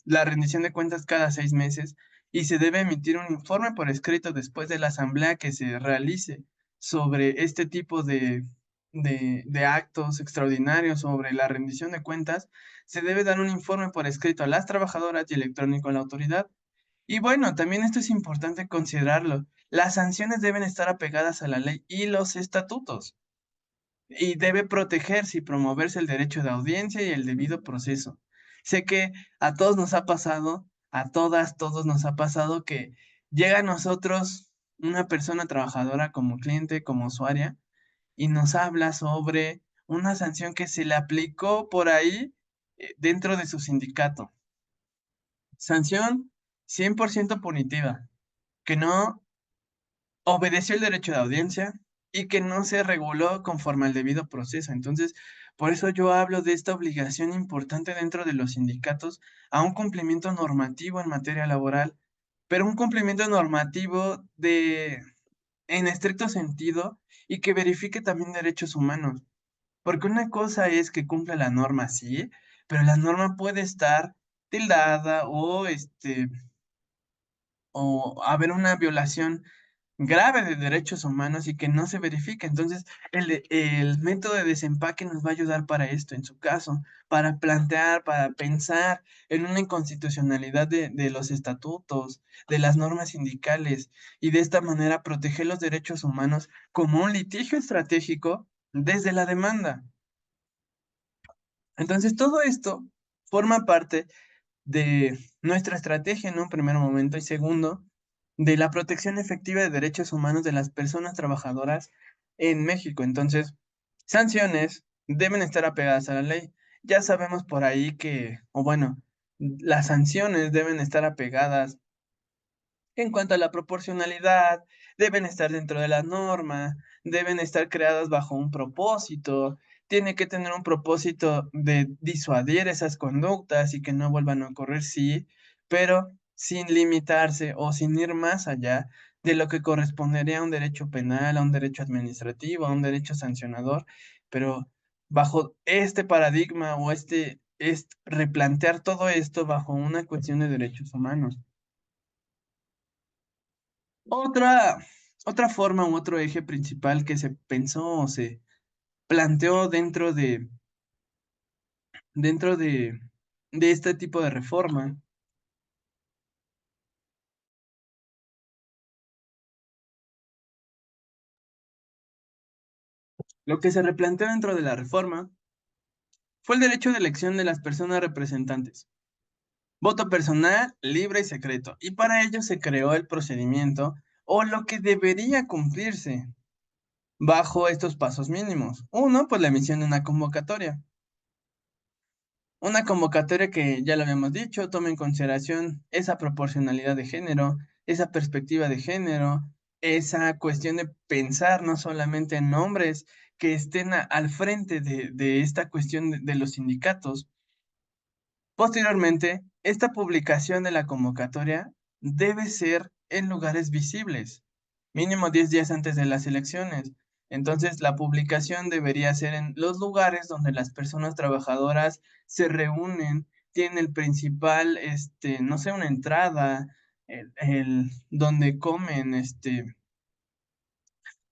la rendición de cuentas cada 6 meses y se debe emitir un informe por escrito después de la asamblea que se realice sobre este tipo de actos extraordinarios sobre la rendición de cuentas. Se debe dar un informe por escrito a las trabajadoras y electrónico a la autoridad. Y bueno, también esto es importante considerarlo. Las sanciones deben estar apegadas a la ley y los estatutos y debe protegerse y promoverse el derecho de audiencia y el debido proceso. Sé que a todos nos ha pasado, a todas, todos nos ha pasado que llega a nosotros una persona trabajadora como cliente, como usuaria, y nos habla sobre una sanción que se le aplicó por ahí dentro de su sindicato. Sanción 100% punitiva, que no obedeció el derecho de audiencia y que no se reguló conforme al debido proceso. Entonces, por eso yo hablo de esta obligación importante dentro de los sindicatos a un cumplimiento normativo en materia laboral, pero un cumplimiento normativo en estricto sentido y que verifique también derechos humanos. Porque una cosa es que cumpla la norma, sí, pero la norma puede estar tildada o haber una violación grave de derechos humanos y que no se verifica. Entonces, el método de desempaque nos va a ayudar para esto, en su caso, para plantear, para pensar en una inconstitucionalidad de los estatutos, de las normas sindicales, y de esta manera proteger los derechos humanos como un litigio estratégico desde la demanda. Entonces, todo esto forma parte de nuestra estrategia en un primer momento y segundo, de la protección efectiva de derechos humanos de las personas trabajadoras en México. Entonces, sanciones deben estar apegadas a la ley. Ya sabemos por ahí o bueno, las sanciones deben estar apegadas en cuanto a la proporcionalidad, deben estar dentro de la norma, deben estar creadas bajo un propósito, tiene que tener un propósito de disuadir esas conductas y que no vuelvan a ocurrir, sí, pero sin limitarse o sin ir más allá de lo que correspondería a un derecho penal, a un derecho administrativo, a un derecho sancionador, pero bajo este paradigma o es replantear todo esto bajo una cuestión de derechos humanos. Otra, otra forma u otro eje principal que se pensó o se planteó dentro de este tipo de reforma, lo que se replanteó dentro de la reforma fue el derecho de elección de las personas representantes. Voto personal, libre y secreto. Y para ello se creó el procedimiento o lo que debería cumplirse bajo estos pasos mínimos. Uno, pues la emisión de una convocatoria. Una convocatoria que ya lo habíamos dicho, toma en consideración esa proporcionalidad de género, esa perspectiva de género, esa cuestión de pensar no solamente en hombres que estén al frente de esta cuestión de los sindicatos. Posteriormente, esta publicación de la convocatoria debe ser en lugares visibles, mínimo 10 días antes de las elecciones. Entonces, la publicación debería ser en los lugares donde las personas trabajadoras se reúnen, tienen el principal, no sé, una entrada, donde comen,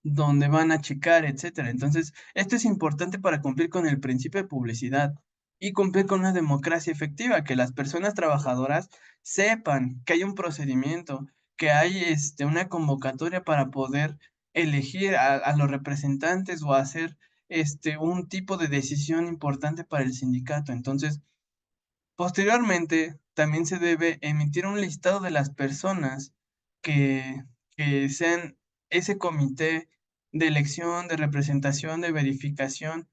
donde van a checar, etcétera. Entonces, esto es importante para cumplir con el principio de publicidad y cumplir con una democracia efectiva, que las personas trabajadoras sepan que hay un procedimiento, que hay una convocatoria para poder elegir a los representantes o hacer un tipo de decisión importante para el sindicato. Entonces, posteriormente, también se debe emitir un listado de las personas que, que sean ese comité de elección, de representación, de verificación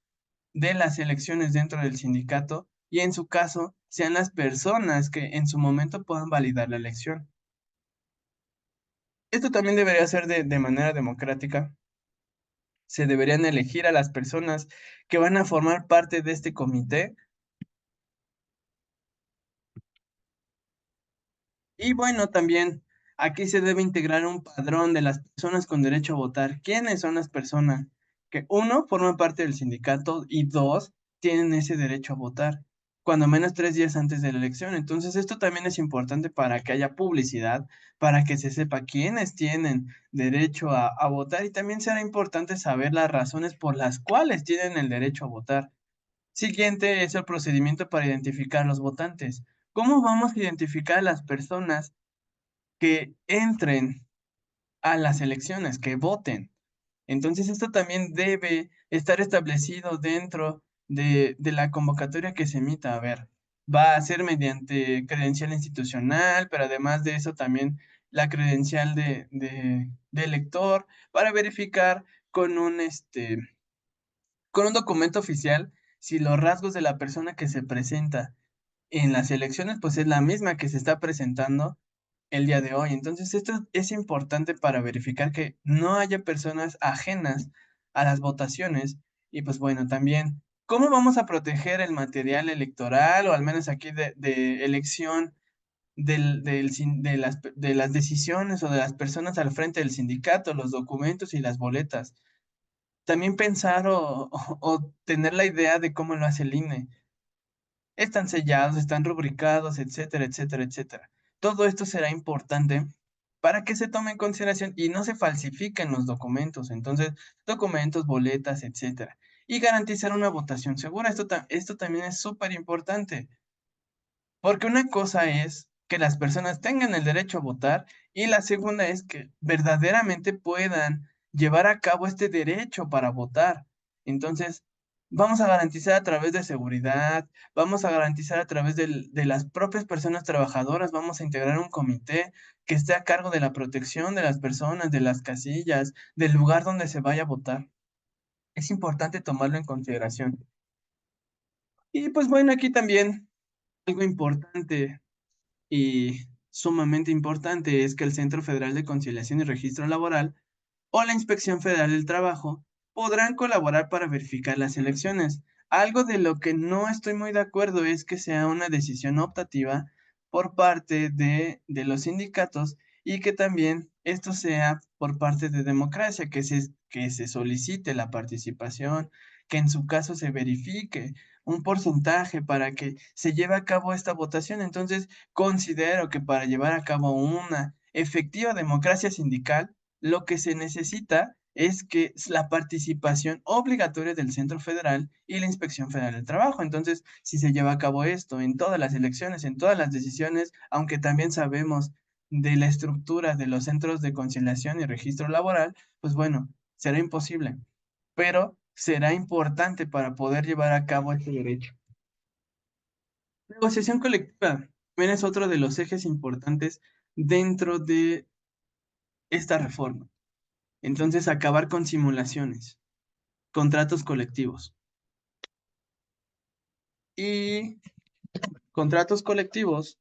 de las elecciones dentro del sindicato y en su caso sean las personas que en su momento puedan validar la elección. Esto también debería ser de manera democrática. Se deberían elegir a las personas que van a formar parte de este comité. Y bueno, también aquí se debe integrar un padrón de las personas con derecho a votar. ¿Quiénes son las personas que, uno, forman parte del sindicato y dos, tienen ese derecho a votar? Cuando menos 3 días antes de la elección. Entonces, esto también es importante para que haya publicidad, para que se sepa quiénes tienen derecho a votar y también será importante saber las razones por las cuales tienen el derecho a votar. Siguiente es el procedimiento para identificar los votantes. ¿Cómo vamos a identificar a las personas que entren a las elecciones, que voten? Entonces, esto también debe estar establecido dentro de la convocatoria que se emita. A ver, va a ser mediante credencial institucional, pero además de eso también la credencial de elector para verificar con con un documento oficial si los rasgos de la persona que se presenta en las elecciones, pues es la misma que se está presentando el día de hoy. Entonces, esto es importante para verificar que no haya personas ajenas a las votaciones. Y pues bueno, también, ¿cómo vamos a proteger el material electoral o al menos aquí de elección de las decisiones o de las personas al frente del sindicato, los documentos y las boletas? También pensar o tener la idea de cómo lo hace el INE. Están sellados, están rubricados, etcétera, etcétera, etcétera. Todo esto será importante para que se tome en consideración y no se falsifiquen los documentos. Entonces, documentos, boletas, etcétera. Y garantizar una votación segura. Esto también es súper importante. Porque una cosa es que las personas tengan el derecho a votar y la segunda es que verdaderamente puedan llevar a cabo este derecho para votar. Entonces, vamos a garantizar a través de seguridad, vamos a garantizar a través de las propias personas trabajadoras, vamos a integrar un comité que esté a cargo de la protección de las personas, de las casillas, del lugar donde se vaya a votar. Es importante tomarlo en consideración. Y pues bueno, aquí también algo importante y sumamente importante es que el Centro Federal de Conciliación y Registro Laboral o la Inspección Federal del Trabajo podrán colaborar para verificar las elecciones. Algo de lo que no estoy muy de acuerdo es que sea una decisión optativa por parte de los sindicatos y que también esto sea por parte de democracia, que se solicite la participación, que en su caso se verifique un porcentaje para que se lleve a cabo esta votación. Entonces, considero que para llevar a cabo una efectiva democracia sindical, lo que se necesita es que es la participación obligatoria del Centro Federal y la Inspección Federal del Trabajo. Entonces, si se lleva a cabo esto en todas las elecciones, en todas las decisiones, aunque también sabemos de la estructura de los centros de conciliación y registro laboral, pues bueno, será imposible, pero será importante para poder llevar a cabo este derecho. Negociación colectiva. también es otro de los ejes importantes dentro de esta reforma. Entonces, acabar con simulaciones, contratos colectivos. Y contratos colectivos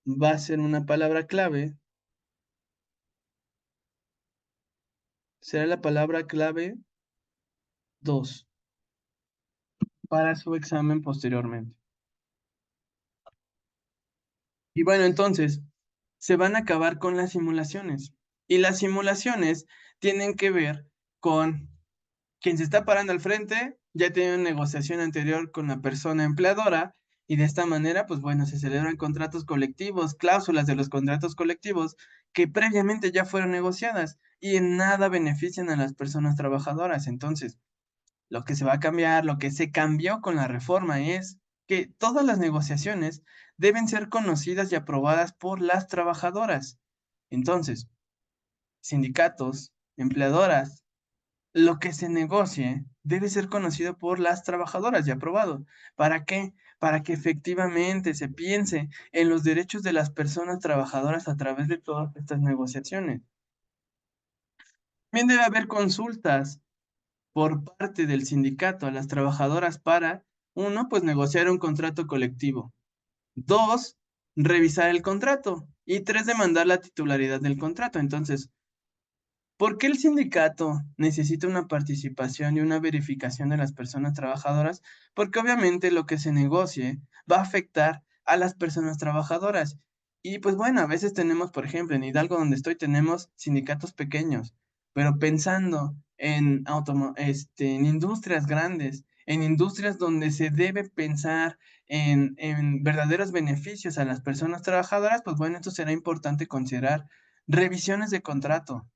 va a ser una palabra clave, será la palabra clave 2 para su examen posteriormente. Y bueno, entonces, se van a acabar con las simulaciones. Y las simulaciones tienen que ver con quien se está parando al frente, ya tiene una negociación anterior con la persona empleadora, y de esta manera, pues bueno, se celebran contratos colectivos, cláusulas de los contratos colectivos que previamente ya fueron negociadas y en nada benefician a las personas trabajadoras. Entonces, lo que se va a cambiar, lo que se cambió con la reforma es que todas las negociaciones deben ser conocidas y aprobadas por las trabajadoras. Entonces, sindicatos, empleadoras, lo que se negocie debe ser conocido por las trabajadoras y aprobado. ¿Para qué? Para que efectivamente se piense en los derechos de las personas trabajadoras a través de todas estas negociaciones. También debe haber consultas por parte del sindicato a las trabajadoras para, uno, pues negociar un contrato colectivo. Dos, revisar el contrato. Y tres, demandar la titularidad del contrato. Entonces, ¿por qué el sindicato necesita una participación y una verificación de las personas trabajadoras? Porque obviamente lo que se negocie va a afectar a las personas trabajadoras. Y pues bueno, a veces tenemos, por ejemplo, en Hidalgo donde estoy, tenemos sindicatos pequeños, pero pensando en en industrias grandes, en industrias donde se debe pensar en verdaderos beneficios a las personas trabajadoras, pues bueno, esto será importante considerar revisiones de contrato.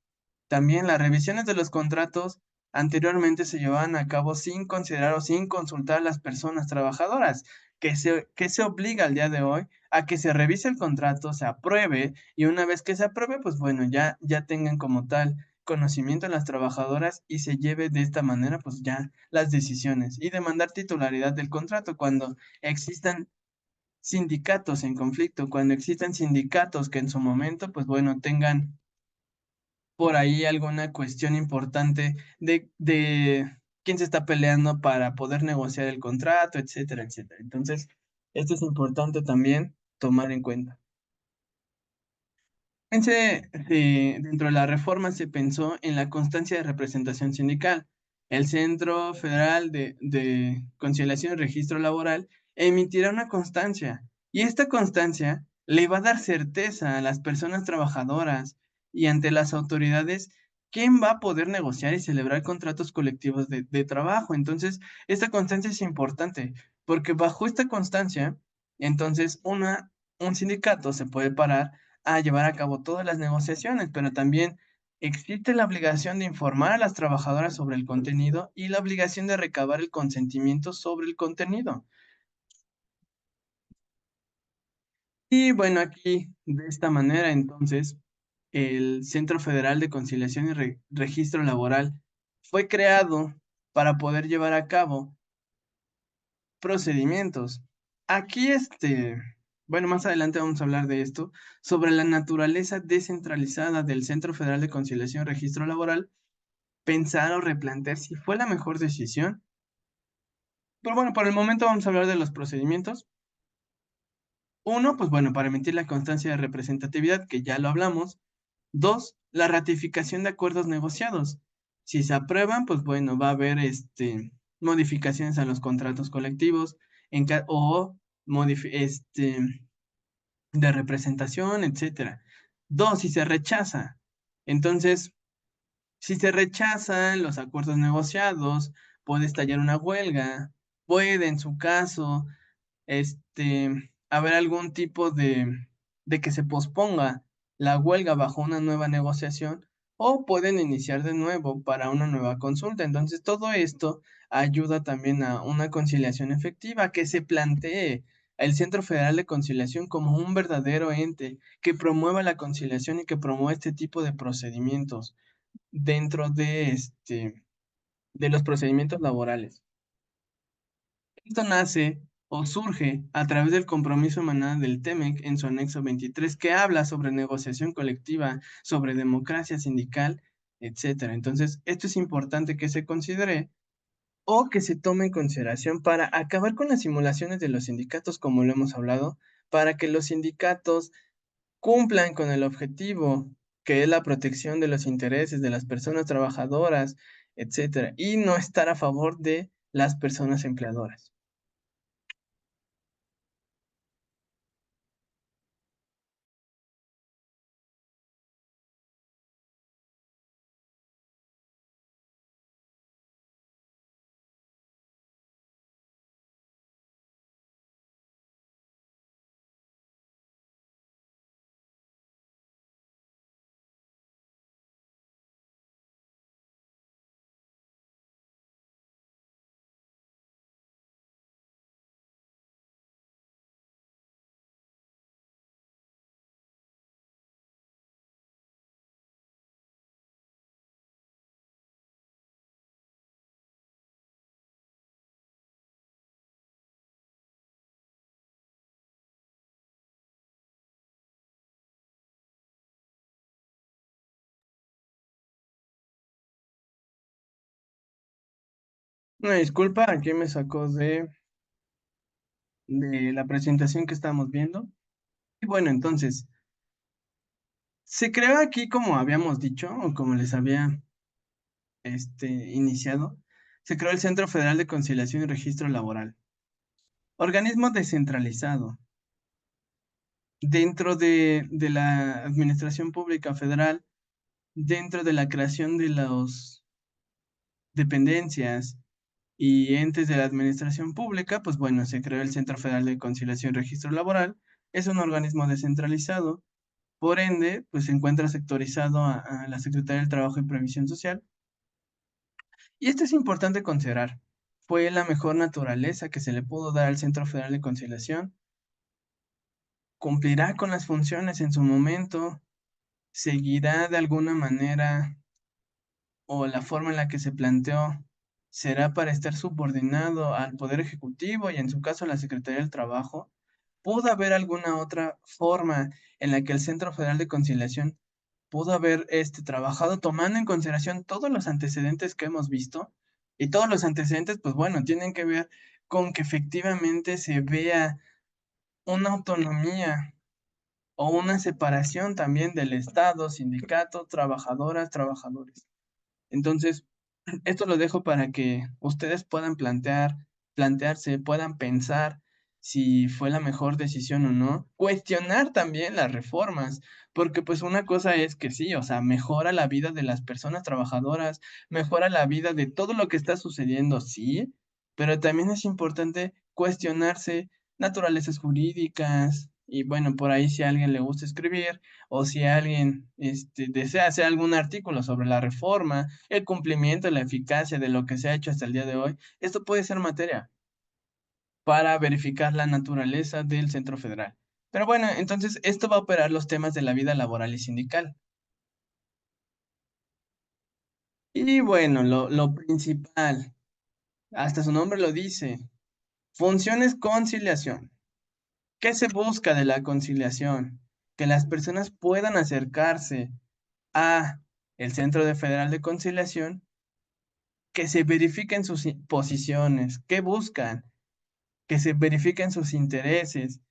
También las revisiones de los contratos anteriormente se llevaban a cabo sin considerar o sin consultar a las personas trabajadoras, que se obliga al día de hoy a que se revise el contrato, se apruebe y una vez que se apruebe, pues bueno, ya tengan como tal conocimiento las trabajadoras y se lleve de esta manera pues ya las decisiones y demandar titularidad del contrato cuando existan sindicatos en conflicto, cuando existan sindicatos que en su momento pues bueno tengan por ahí alguna cuestión importante de quién se está peleando para poder negociar el contrato, etcétera, etcétera. Entonces, esto es importante también tomar en cuenta. Dentro de la reforma se pensó en la constancia de representación sindical. El Centro Federal de Conciliación y Registro Laboral emitirá una constancia y esta constancia le va a dar certeza a las personas trabajadoras y ante las autoridades quién va a poder negociar y celebrar contratos colectivos de trabajo. Entonces, esta constancia es importante porque bajo esta constancia, entonces un sindicato se puede parar a llevar a cabo todas las negociaciones, pero también existe la obligación de informar a las trabajadoras sobre el contenido y la obligación de recabar el consentimiento sobre el contenido. Y bueno, aquí de esta manera, entonces, el Centro Federal de Conciliación y Registro Laboral fue creado para poder llevar a cabo procedimientos. Aquí, bueno, más adelante vamos a hablar de esto, sobre la naturaleza descentralizada del Centro Federal de Conciliación y Registro Laboral, pensar o replantear si fue la mejor decisión. Pero bueno, por el momento vamos a hablar de los procedimientos. Uno, pues bueno, para emitir la constancia de representatividad, que ya lo hablamos. Dos, la ratificación de acuerdos negociados. Si se aprueban, pues bueno, va a haber modificaciones a los contratos colectivos o de representación, etcétera. Dos, si se rechaza. Entonces, si se rechazan los acuerdos negociados, puede estallar una huelga, puede, en su caso, haber algún tipo de que se posponga la huelga bajo una nueva negociación o pueden iniciar de nuevo para una nueva consulta. Entonces, todo esto ayuda también a una conciliación efectiva, que se plantee el Centro Federal de Conciliación como un verdadero ente que promueva la conciliación y que promueva este tipo de procedimientos dentro de los procedimientos laborales. Esto nace o surge a través del compromiso emanado del TEMEC en su anexo 23, que habla sobre negociación colectiva, sobre democracia sindical, etcétera. Entonces, esto es importante que se considere o que se tome en consideración para acabar con las simulaciones de los sindicatos, como lo hemos hablado, para que los sindicatos cumplan con el objetivo, que es la protección de los intereses de las personas trabajadoras, etcétera, y no estar a favor de las personas empleadoras. Una disculpa, aquí me sacó de la presentación que estamos viendo. Y bueno, entonces, se creó aquí, como habíamos dicho, o como les había iniciado, se creó el Centro Federal de Conciliación y Registro Laboral, organismo descentralizado dentro de la Administración Pública Federal, dentro de la creación de las dependencias y entes de la administración pública, pues bueno, se creó el Centro Federal de Conciliación y Registro Laboral. Es un organismo descentralizado, por ende, pues se encuentra sectorizado a la Secretaría del Trabajo y Previsión Social. Y esto es importante considerar. Fue la mejor naturaleza que se le pudo dar al Centro Federal de Conciliación. Cumplirá con las funciones en su momento, seguirá de alguna manera o la forma en la que se planteó será para estar subordinado al Poder Ejecutivo y en su caso a la Secretaría del Trabajo. ¿Pudo haber alguna otra forma en la que el Centro Federal de Conciliación pudo haber trabajado tomando en consideración todos los antecedentes que hemos visto? Y todos los antecedentes, pues bueno, tienen que ver con que efectivamente se vea una autonomía o una separación también del Estado, sindicato, trabajadoras, trabajadores. Entonces, esto lo dejo para que ustedes puedan plantearse, puedan pensar si fue la mejor decisión o no, cuestionar también las reformas, porque pues una cosa es que sí, o sea, mejora la vida de las personas trabajadoras, mejora la vida de todo lo que está sucediendo, sí, pero también es importante cuestionarse naturalezas jurídicas y bueno, por ahí si a alguien le gusta escribir o si alguien desea hacer algún artículo sobre la reforma, el cumplimiento, la eficacia de lo que se ha hecho hasta el día de hoy, esto puede ser materia para verificar la naturaleza del Centro Federal. Pero bueno, entonces esto va a operar los temas de la vida laboral y sindical. Y bueno, lo principal, hasta su nombre lo dice, funciones conciliación. ¿Qué se busca de la conciliación? Que las personas puedan acercarse a el Centro Federal de Conciliación, que se verifiquen sus posiciones, qué buscan, que se verifiquen sus intereses,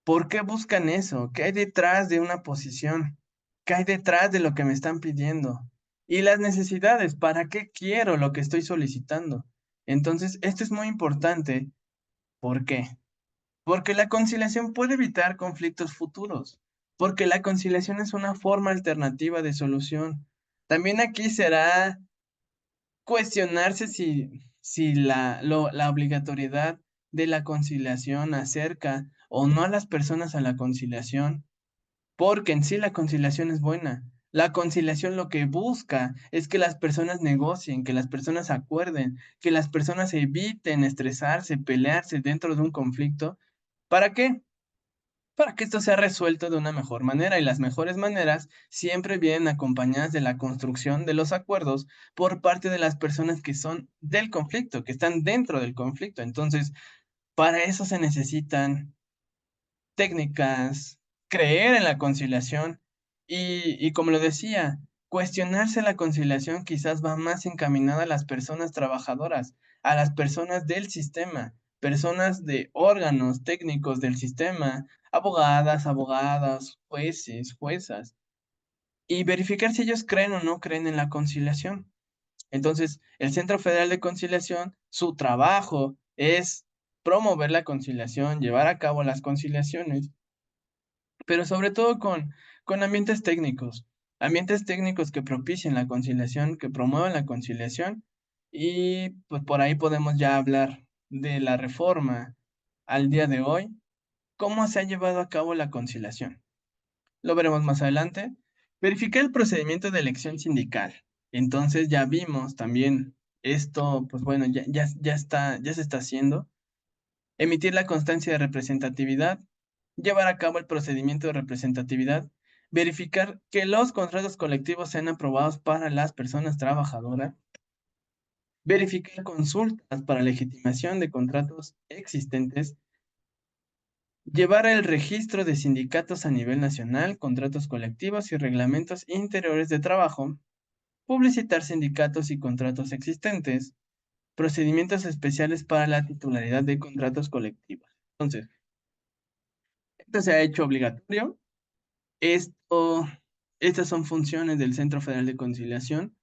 por qué buscan eso, qué hay detrás de una posición, qué hay detrás de lo que me están pidiendo y las necesidades, para qué quiero lo que estoy solicitando. Entonces, esto es muy importante. ¿Por qué? Porque la conciliación puede evitar conflictos futuros, porque la conciliación es una forma alternativa de solución. También aquí será cuestionarse si la obligatoriedad de la conciliación acerca o no a las personas a la conciliación, porque en sí la conciliación es buena. La conciliación lo que busca es que las personas negocien, que las personas acuerden, que las personas eviten estresarse, pelearse dentro de un conflicto. ¿Para qué? Para que esto sea resuelto de una mejor manera y las mejores maneras siempre vienen acompañadas de la construcción de los acuerdos por parte de las personas que son del conflicto, que están dentro del conflicto. Entonces, Para eso se necesitan técnicas, creer en la conciliación y como lo decía, cuestionarse la conciliación quizás va más encaminada a las personas trabajadoras, a las personas del sistema, personas de órganos técnicos del sistema, abogadas, abogadas, jueces, juezas, y verificar si ellos creen o no creen en la conciliación. Entonces, el Centro Federal de Conciliación, su trabajo es promover la conciliación, llevar a cabo las conciliaciones, pero sobre todo con ambientes técnicos que propicien la conciliación, que promuevan la conciliación, y pues por ahí podemos ya hablar de la reforma al día de hoy, cómo se ha llevado a cabo la conciliación. Lo veremos más adelante. Verificar el procedimiento de elección sindical. Entonces ya vimos también esto, pues bueno, ya se está haciendo. Emitir la constancia de representatividad, llevar a cabo el procedimiento de representatividad, verificar que los contratos colectivos sean aprobados para las personas trabajadoras, verificar consultas para legitimación de contratos existentes, llevar el registro de sindicatos a nivel nacional, contratos colectivos y reglamentos interiores de trabajo, publicitar sindicatos y contratos existentes, procedimientos especiales para la titularidad de contratos colectivos. Entonces, esto se ha hecho obligatorio. Esto, estas son funciones del Centro Federal de Conciliación.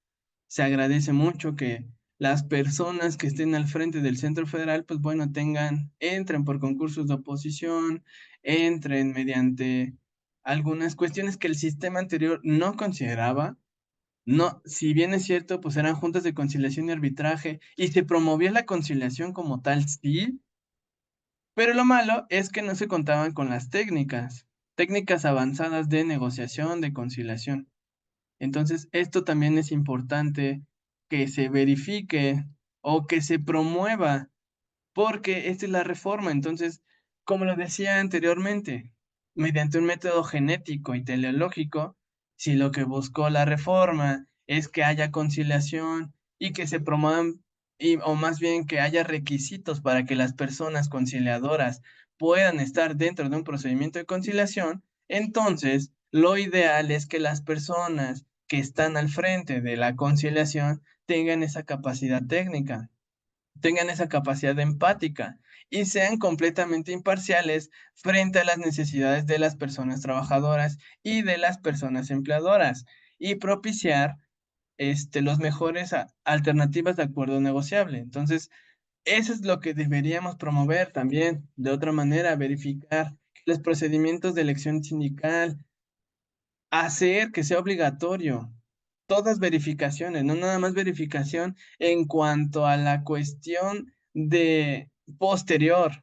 Se agradece mucho que las personas que estén al frente del Centro Federal, pues bueno, entren por concursos de oposición, entren mediante algunas cuestiones que el sistema anterior no consideraba. No, si bien es cierto, pues eran juntas de conciliación y arbitraje y se promovía la conciliación como tal, sí, pero lo malo es que no se contaban con las técnicas avanzadas de negociación, de conciliación. Entonces, esto también es importante que se verifique o que se promueva, porque esta es la reforma. Entonces, como lo decía anteriormente, mediante un método genético y teleológico, si lo que buscó la reforma es que haya conciliación y que se promuevan, o más bien que haya requisitos para que las personas conciliadoras puedan estar dentro de un procedimiento de conciliación, entonces lo ideal es que las personas que están al frente de la conciliación tengan esa capacidad técnica, tengan esa capacidad empática y sean completamente imparciales frente a las necesidades de las personas trabajadoras y de las personas empleadoras y propiciar los mejores alternativas de acuerdo negociable. Entonces, eso es lo que deberíamos promover también. De otra manera, verificar los procedimientos de elección sindical, hacer que sea obligatorio todas verificaciones, no nada más verificación en cuanto a la cuestión de posterior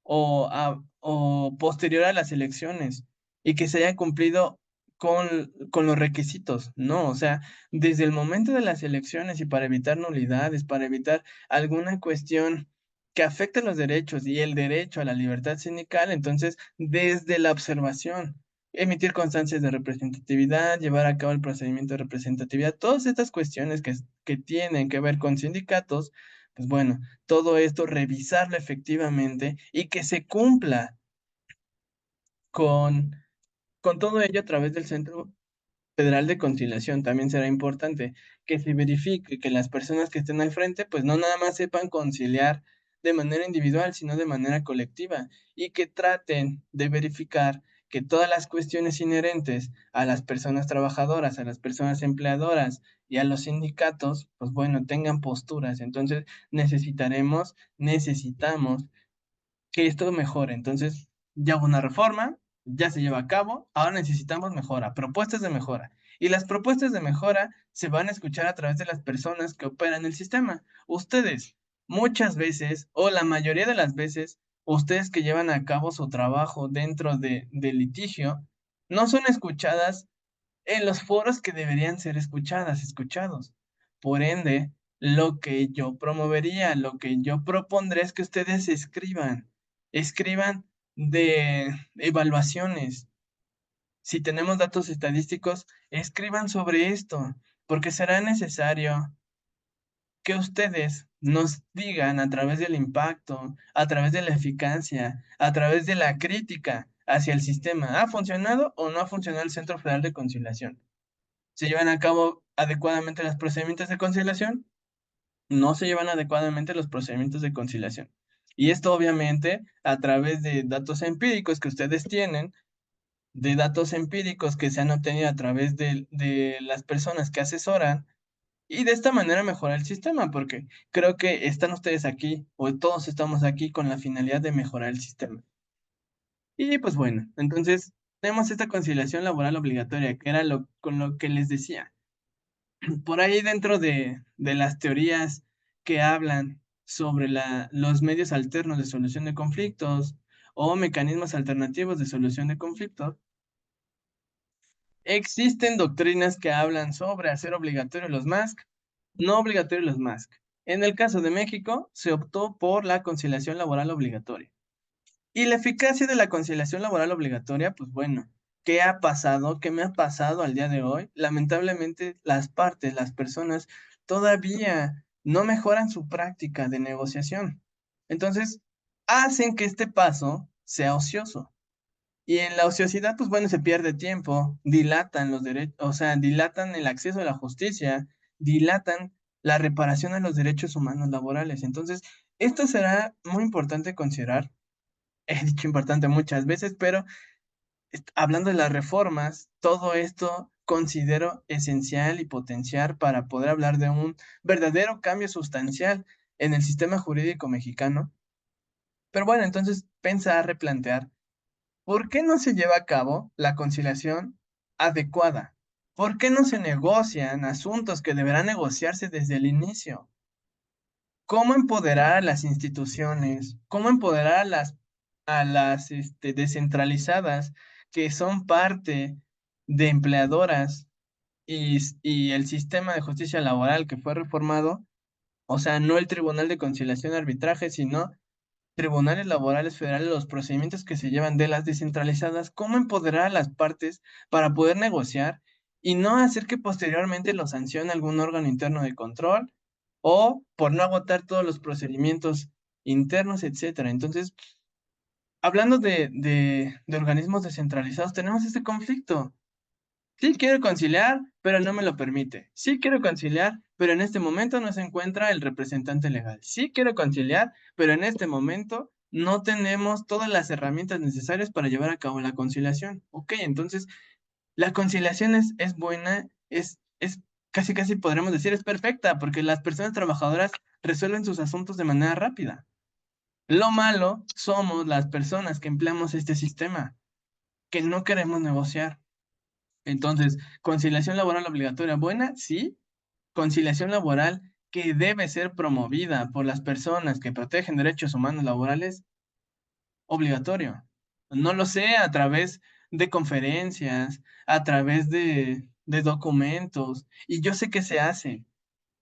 o posterior a las elecciones y que se haya cumplido con los requisitos, ¿no? O sea, desde el momento de las elecciones y para evitar nulidades, para evitar alguna cuestión que afecte los derechos y el derecho a la libertad sindical, entonces, desde la observación, emitir constancias de representatividad, llevar a cabo el procedimiento de representatividad, todas estas cuestiones que tienen que ver con sindicatos, pues bueno, todo esto, revisarlo efectivamente y que se cumpla con, con todo ello a través del Centro Federal de Conciliación. También será importante que se verifique que las personas que estén al frente, pues no nada más sepan conciliar de manera individual, sino de manera colectiva y que traten de verificar que todas las cuestiones inherentes a las personas trabajadoras, a las personas empleadoras y a los sindicatos, pues bueno, tengan posturas. Entonces necesitamos que esto mejore. Entonces, ya hubo una reforma, ya se lleva a cabo, ahora necesitamos mejora, propuestas de mejora. Y las propuestas de mejora se van a escuchar a través de las personas que operan el sistema. Ustedes, muchas veces, o la mayoría de las veces, ustedes que llevan a cabo su trabajo dentro del litigio, no son escuchadas en los foros que deberían ser escuchados. Por ende, lo que yo promovería, lo que yo propondré es que ustedes escriban de evaluaciones. Si tenemos datos estadísticos, escriban sobre esto, porque será necesario que ustedes nos digan a través del impacto, a través de la eficacia, a través de la crítica hacia el sistema. ¿Ha funcionado o no ha funcionado el Centro Federal de Conciliación? ¿Se llevan a cabo adecuadamente los procedimientos de conciliación? No se llevan adecuadamente los procedimientos de conciliación. Y esto obviamente a través de datos empíricos que ustedes tienen, de datos empíricos que se han obtenido a través de las personas que asesoran, y de esta manera mejorar el sistema, porque creo que están ustedes aquí, o todos estamos aquí con la finalidad de mejorar el sistema. Y pues bueno, entonces tenemos esta conciliación laboral obligatoria, que era con lo que les decía. Por ahí dentro de las teorías que hablan sobre los medios alternos de solución de conflictos o mecanismos alternativos de solución de conflictos, existen doctrinas que hablan sobre hacer obligatorios los MASC, no obligatorios los MASC. En el caso de México, se optó por la conciliación laboral obligatoria. Y la eficacia de la conciliación laboral obligatoria, pues bueno, ¿qué ha pasado? ¿Qué me ha pasado al día de hoy? Lamentablemente, las partes, las personas, todavía no mejoran su práctica de negociación. Entonces, hacen que este paso sea ocioso. Y en la ociosidad, pues bueno, se pierde tiempo, dilatan los derechos, o sea, dilatan el acceso a la justicia, dilatan la reparación a los derechos humanos laborales. Entonces, esto será muy importante considerar. He dicho importante muchas veces, pero hablando de las reformas, todo esto considero esencial y potencial para poder hablar de un verdadero cambio sustancial en el sistema jurídico mexicano. Pero bueno, entonces pensar, replantear. ¿Por qué no se lleva a cabo la conciliación adecuada? ¿Por qué no se negocian asuntos que deberán negociarse desde el inicio? ¿Cómo empoderar a las instituciones? ¿Cómo empoderar a las descentralizadas que son parte de empleadoras y el sistema de justicia laboral que fue reformado? O sea, no el Tribunal de Conciliación y Arbitraje, sino tribunales laborales federales, los procedimientos que se llevan de las descentralizadas, cómo empoderar a las partes para poder negociar y no hacer que posteriormente lo sancione algún órgano interno de control o por no agotar todos los procedimientos internos, etcétera. Entonces, hablando de organismos descentralizados, tenemos este conflicto. Sí quiero conciliar, pero no me lo permite. Sí quiero conciliar, pero en este momento no se encuentra el representante legal. Sí quiero conciliar, pero en este momento no tenemos todas las herramientas necesarias para llevar a cabo la conciliación. Ok, entonces la conciliación es buena, es casi casi podremos decir es perfecta, porque las personas trabajadoras resuelven sus asuntos de manera rápida. Lo malo somos las personas que empleamos este sistema, que no queremos negociar. Entonces, conciliación laboral obligatoria, buena, sí. Conciliación laboral que debe ser promovida por las personas que protegen derechos humanos laborales, obligatorio. No lo sé, a través de conferencias, a través de documentos, y yo sé que se hace.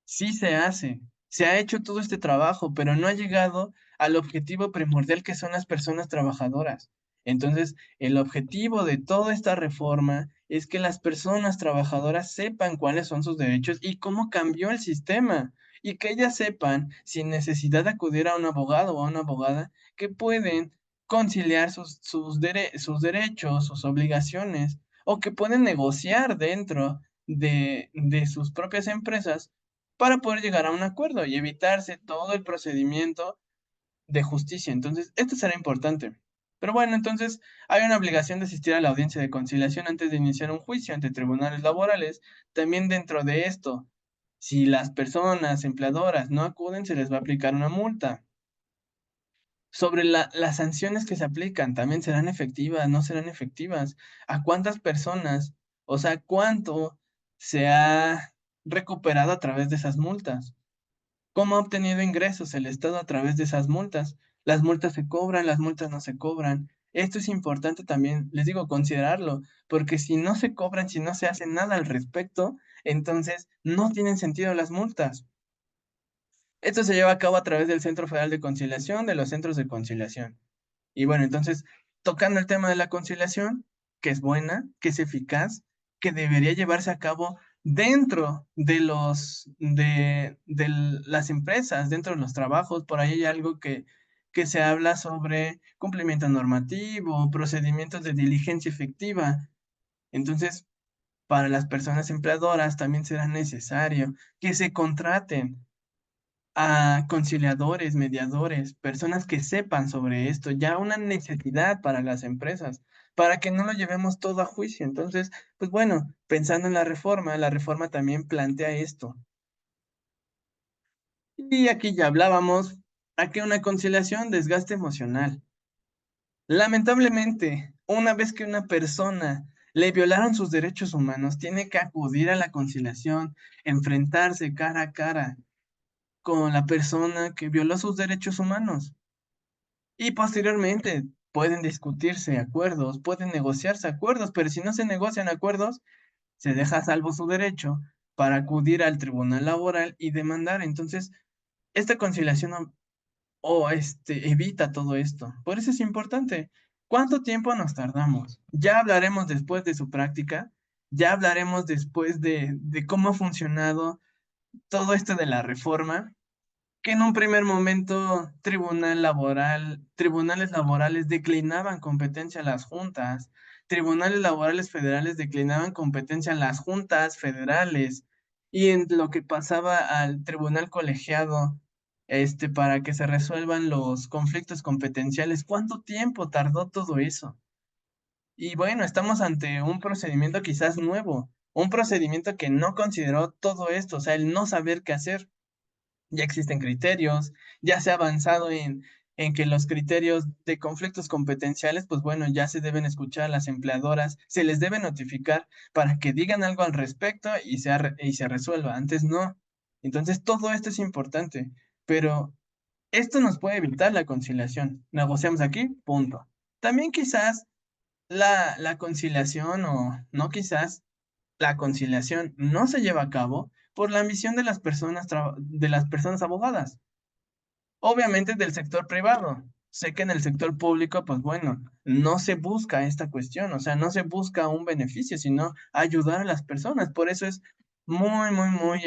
Sí se hace, se ha hecho todo este trabajo, pero no ha llegado al objetivo primordial que son las personas trabajadoras. Entonces, el objetivo de toda esta reforma es que las personas trabajadoras sepan cuáles son sus derechos y cómo cambió el sistema, y que ellas sepan, sin necesidad de acudir a un abogado o a una abogada, que pueden conciliar sus derechos, sus obligaciones, o que pueden negociar dentro de sus propias empresas para poder llegar a un acuerdo y evitarse todo el procedimiento de justicia. Entonces, esto será importante. Pero bueno, entonces hay una obligación de asistir a la audiencia de conciliación antes de iniciar un juicio ante tribunales laborales. También dentro de esto, si las personas empleadoras no acuden, se les va a aplicar una multa. Sobre las sanciones que se aplican, también serán efectivas, no serán efectivas. ¿A cuántas personas, o sea, cuánto se ha recuperado a través de esas multas? ¿Cómo ha obtenido ingresos el Estado a través de esas multas? Las multas se cobran, las multas no se cobran. Esto es importante también, les digo, considerarlo, porque si no se cobran, si no se hace nada al respecto, entonces no tienen sentido las multas. Esto se lleva a cabo a través del Centro Federal de Conciliación, de los centros de conciliación. Y bueno, entonces, tocando el tema de la conciliación, que es buena, que es eficaz, que debería llevarse a cabo dentro de las empresas, dentro de los trabajos, por ahí hay algo que se habla sobre cumplimiento normativo, procedimientos de diligencia efectiva. Entonces, para las personas empleadoras también será necesario que se contraten a conciliadores, mediadores, personas que sepan sobre esto, ya una necesidad para las empresas, para que no lo llevemos todo a juicio. Entonces, pues bueno, pensando en la reforma también plantea esto. Y aquí ya hablábamos, ¿a qué una conciliación? Desgaste emocional. Lamentablemente, una vez que una persona le violaron sus derechos humanos, tiene que acudir a la conciliación, enfrentarse cara a cara con la persona que violó sus derechos humanos. Y posteriormente pueden discutirse acuerdos, pueden negociarse acuerdos, pero si no se negocian acuerdos, se deja a salvo su derecho para acudir al tribunal laboral y demandar. Entonces, esta conciliación evita todo esto. Por eso es importante. ¿Cuánto tiempo nos tardamos? Ya hablaremos después de su práctica, ya hablaremos después de cómo ha funcionado todo esto de la reforma, que en un primer momento tribunales laborales declinaban competencia a las juntas, tribunales laborales federales declinaban competencia a las juntas federales, y en lo que pasaba al tribunal colegiado, para que se resuelvan los conflictos competenciales, ¿cuánto tiempo tardó todo eso? Y bueno, estamos ante un procedimiento quizás nuevo, un procedimiento que no consideró todo esto, o sea, el no saber qué hacer. Ya existen criterios, ya se ha avanzado en que los criterios de conflictos competenciales, pues bueno, ya se deben escuchar a las empleadoras, se les debe notificar para que digan algo al respecto y se resuelva. Antes no. Entonces, todo esto es importante, pero esto nos puede evitar la conciliación. Negociamos aquí, punto. También quizás la conciliación, o no quizás, la conciliación no se lleva a cabo por la ambición de de las personas abogadas, obviamente del sector privado. Sé que en el sector público, pues bueno, no se busca esta cuestión, o sea, no se busca un beneficio, sino ayudar a las personas. Por eso es muy, muy, muy,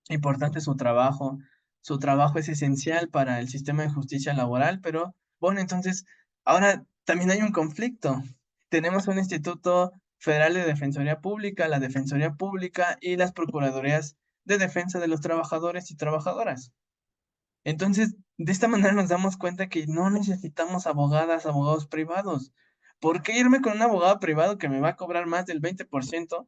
importante su trabajo. Su trabajo es esencial para el sistema de justicia laboral, pero bueno, entonces ahora también hay un conflicto. Tenemos un Instituto Federal de Defensoría Pública, la Defensoría Pública y las Procuradurías de Defensa de los Trabajadores y Trabajadoras. Entonces, de esta manera nos damos cuenta que no necesitamos abogados privados. ¿Por qué irme con un abogado privado que me va a cobrar más del 20%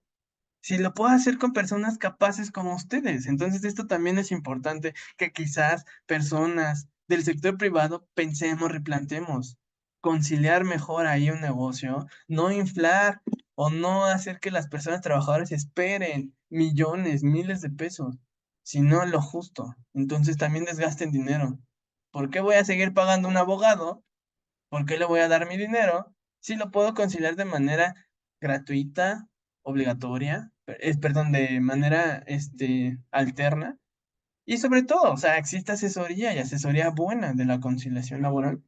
si lo puedo hacer con personas capaces como ustedes? Entonces, esto también es importante, que quizás personas del sector privado pensemos, replantemos, conciliar mejor ahí un negocio, no inflar o no hacer que las personas trabajadoras esperen millones, miles de pesos, sino lo justo. Entonces, también desgasten dinero. ¿Por qué voy a seguir pagando un abogado? ¿Por qué le voy a dar mi dinero si lo puedo conciliar de manera gratuita, obligatoria, perdón, de manera alterna? Y sobre todo, o sea, existe asesoría y asesoría buena de la conciliación laboral.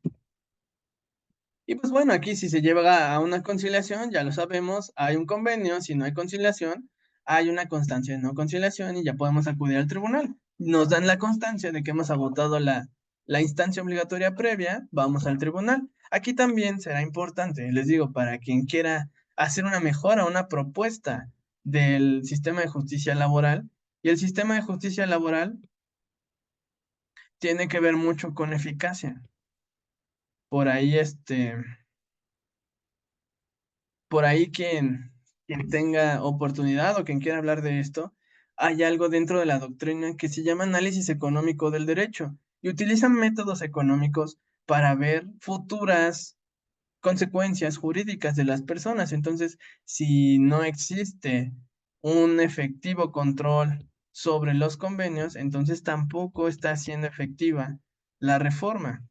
Y pues bueno, aquí si se llega a una conciliación, ya lo sabemos, hay un convenio. Si no hay conciliación, hay una constancia de no conciliación y ya podemos acudir al tribunal. Nos dan la constancia de que hemos agotado la instancia obligatoria previa, vamos al tribunal. Aquí también será importante, les digo, para quien quiera hacer una mejora, una propuesta del sistema de justicia laboral. Y el sistema de justicia laboral tiene que ver mucho con eficacia. Por ahí, por ahí quien tenga oportunidad o quien quiera hablar de esto, hay algo dentro de la doctrina que se llama análisis económico del derecho, y utilizan métodos económicos para ver futuras consecuencias jurídicas de las personas. Entonces, si no existe un efectivo control sobre los convenios, entonces tampoco está siendo efectiva la reforma.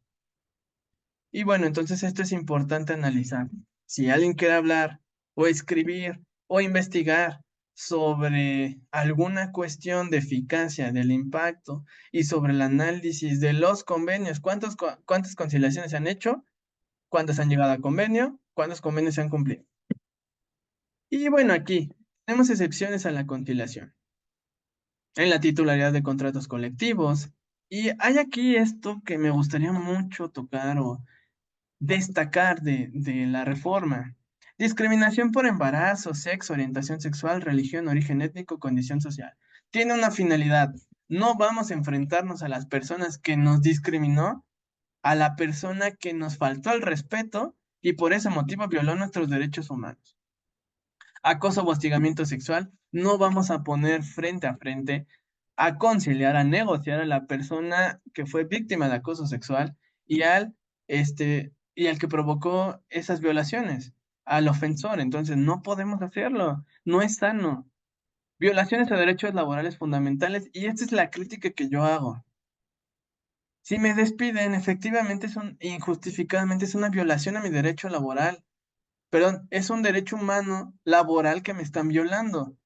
Y bueno, entonces esto es importante analizar. Si alguien quiere hablar o escribir o investigar sobre alguna cuestión de eficacia del impacto y sobre el análisis de los convenios, ¿cuántas conciliaciones se han hecho? ¿Cuántas han llegado a convenio? ¿Cuántos convenios se han cumplido? Y bueno, aquí Tenemos excepciones a la conciliación en la titularidad de contratos colectivos. Y hay aquí esto que me gustaría mucho tocar o destacar de la reforma. Discriminación por embarazo, sexo, orientación sexual, religión, origen étnico, condición social. Tiene una finalidad. No vamos a enfrentarnos a las personas que nos discriminó, a la persona que nos faltó el respeto y por ese motivo violó nuestros derechos humanos. Acoso o hostigamiento sexual, no vamos a poner frente a frente a conciliar, a negociar a la persona que fue víctima de acoso sexual y al que provocó esas violaciones, al ofensor. Entonces, no podemos hacerlo, no es sano. Violaciones a derechos laborales fundamentales, y esta es la crítica que yo hago. Si me despiden, efectivamente injustificadamente es una violación a mi derecho laboral. Perdón, es un derecho humano laboral que me están violando.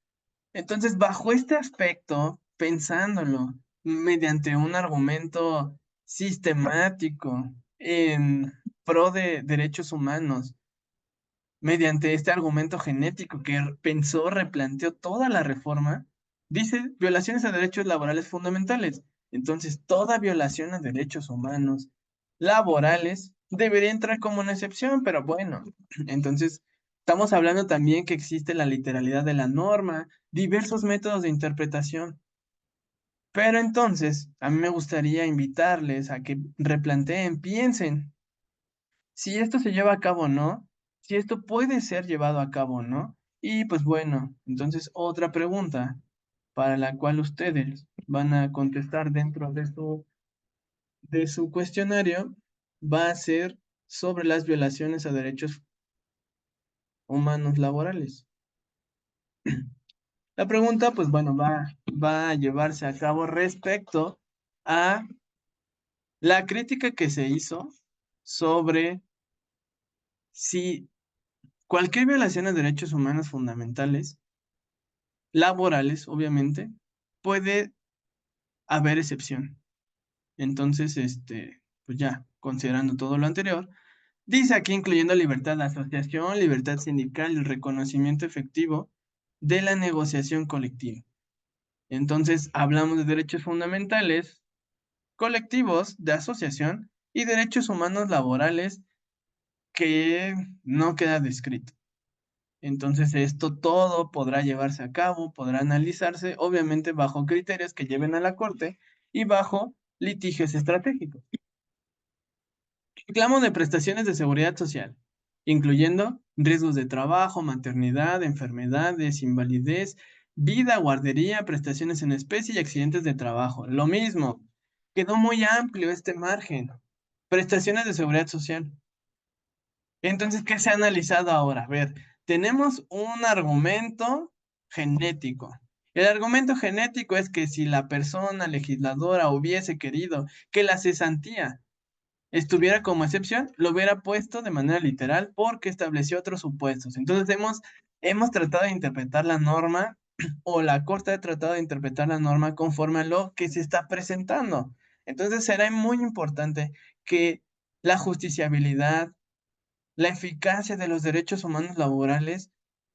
Entonces, bajo este aspecto, pensándolo mediante un argumento sistemático en pro de derechos humanos, mediante este argumento genético que pensó, replanteó toda la reforma, dice violaciones a derechos laborales fundamentales. Entonces, toda violación a derechos humanos laborales debería entrar como una excepción, pero bueno, entonces estamos hablando también que existe la literalidad de la norma, diversos métodos de interpretación. Pero entonces, a mí me gustaría invitarles a que replanteen, piensen si esto se lleva a cabo o no, si esto puede ser llevado a cabo o no. Y pues bueno, entonces otra pregunta para la cual ustedes van a contestar dentro de su cuestionario va a ser sobre las violaciones a derechos humanos laborales. La pregunta, pues bueno, va a llevarse a cabo respecto a la crítica que se hizo sobre si cualquier violación a derechos humanos fundamentales, laborales, obviamente, puede haber excepción. Entonces, pues ya, considerando todo lo anterior, dice aquí incluyendo libertad de asociación, libertad sindical y el reconocimiento efectivo de la negociación colectiva. Entonces, hablamos de derechos fundamentales, colectivos, de asociación y derechos humanos laborales que no queda descrito. Entonces, esto todo podrá llevarse a cabo, podrá analizarse, obviamente bajo criterios que lleven a la corte y bajo litigios estratégicos. Reclamo de prestaciones de seguridad social, incluyendo riesgos de trabajo, maternidad, enfermedades, invalidez, vida, guardería, prestaciones en especie y accidentes de trabajo. Lo mismo, quedó muy amplio este margen. Prestaciones de seguridad social. Entonces, ¿qué se ha analizado ahora? A ver, tenemos un argumento genético. El argumento genético es que si la persona legisladora hubiese querido que la cesantía estuviera como excepción, lo hubiera puesto de manera literal porque estableció otros supuestos. Entonces hemos tratado de interpretar la norma o la Corte ha tratado de interpretar la norma conforme a lo que se está presentando. Entonces será muy importante que la justiciabilidad, la eficacia de los derechos humanos laborales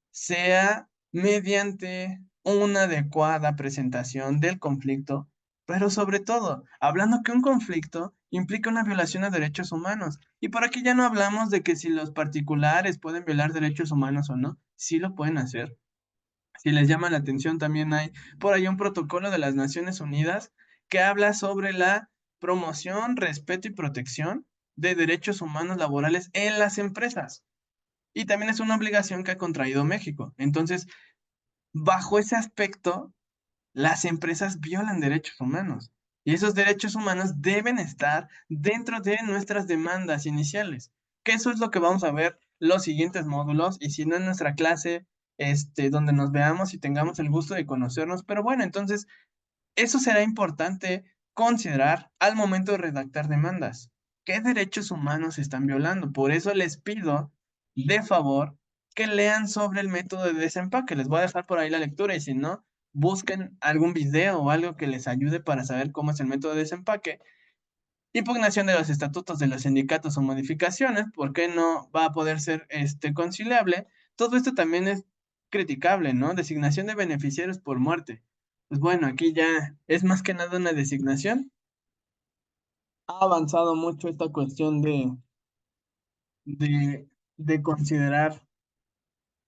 sea mediante una adecuada presentación del conflicto, pero sobre todo, hablando que un conflicto implica una violación a derechos humanos. Y por aquí ya no hablamos de que si los particulares pueden violar derechos humanos o no, sí lo pueden hacer. Si les llama la atención, también hay por ahí un protocolo de las Naciones Unidas que habla sobre la promoción, respeto y protección de derechos humanos laborales en las empresas. Y también es una obligación que ha contraído México. Entonces, bajo ese aspecto, las empresas violan derechos humanos. Y esos derechos humanos deben estar dentro de nuestras demandas iniciales. Que eso es lo que vamos a ver los siguientes módulos. Y si no en nuestra clase, donde nos veamos y tengamos el gusto de conocernos. Pero bueno, entonces, eso será importante considerar al momento de redactar demandas. ¿Qué derechos humanos se están violando? Por eso les pido, de favor, que lean sobre el método de desempaque. Les voy a dejar por ahí la lectura y si no, busquen algún video o algo que les ayude para saber cómo es el método de desempaque. Impugnación de los estatutos de los sindicatos o modificaciones, ¿por qué no va a poder ser conciliable? Todo esto también es criticable, ¿no? Designación de beneficiarios por muerte. Pues bueno, aquí ya es más que nada una designación. Ha avanzado mucho esta cuestión de, de considerar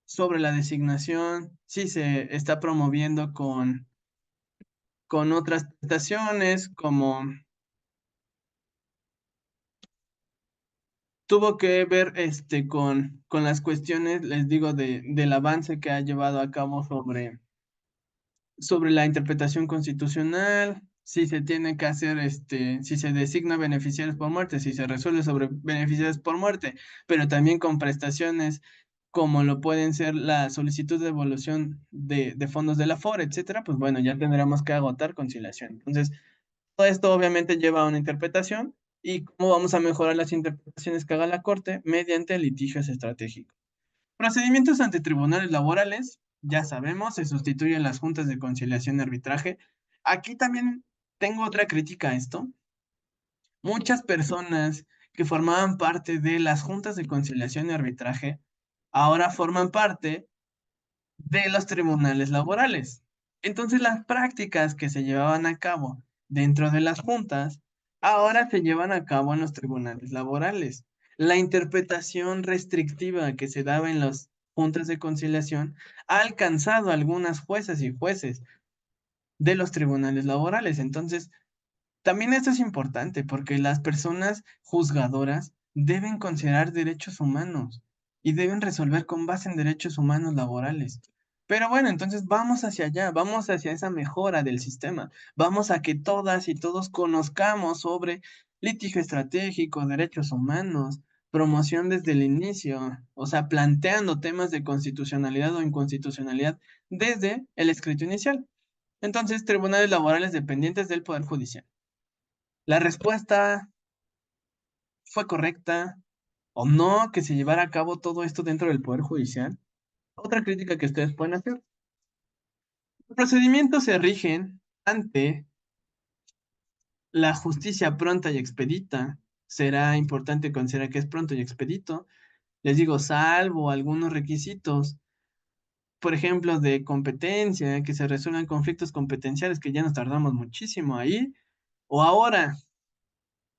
sobre la designación, si se está promoviendo con otras prestaciones, como tuvo que ver con las cuestiones, les digo, del avance que ha llevado a cabo sobre la interpretación constitucional, si se tiene que hacer, si se designa beneficiarios por muerte, si se resuelve sobre beneficiarios por muerte, pero también con prestaciones como lo pueden ser la solicitud de devolución de fondos de la FORE, etcétera, pues bueno, ya tendremos que agotar conciliación. Entonces, todo esto obviamente lleva a una interpretación y cómo vamos a mejorar las interpretaciones que haga la Corte mediante litigios estratégicos. Procedimientos ante tribunales laborales, ya sabemos, se sustituyen las juntas de conciliación y arbitraje. Aquí también tengo otra crítica a esto. Muchas personas que formaban parte de las juntas de conciliación y arbitraje ahora forman parte de los tribunales laborales. Entonces, las prácticas que se llevaban a cabo dentro de las juntas, ahora se llevan a cabo en los tribunales laborales. La interpretación restrictiva que se daba en las juntas de conciliación ha alcanzado a algunas juezas y jueces de los tribunales laborales. Entonces, también esto es importante porque las personas juzgadoras deben considerar derechos humanos y deben resolver con base en derechos humanos laborales. Pero bueno, entonces vamos hacia allá, vamos hacia esa mejora del sistema, vamos a que todas y todos conozcamos sobre litigio estratégico, derechos humanos, promoción desde el inicio, o sea, planteando temas de constitucionalidad o inconstitucionalidad desde el escrito inicial. Entonces, tribunales laborales dependientes del Poder Judicial. La respuesta fue correcta o no que se llevara a cabo todo esto dentro del Poder Judicial. Otra crítica que ustedes pueden hacer. Los procedimientos se rigen ante la justicia pronta y expedita. Será importante considerar que es pronto y expedito. Les digo, salvo algunos requisitos, por ejemplo, de competencia, que se resuelvan conflictos competenciales, que ya nos tardamos muchísimo ahí. O ahora,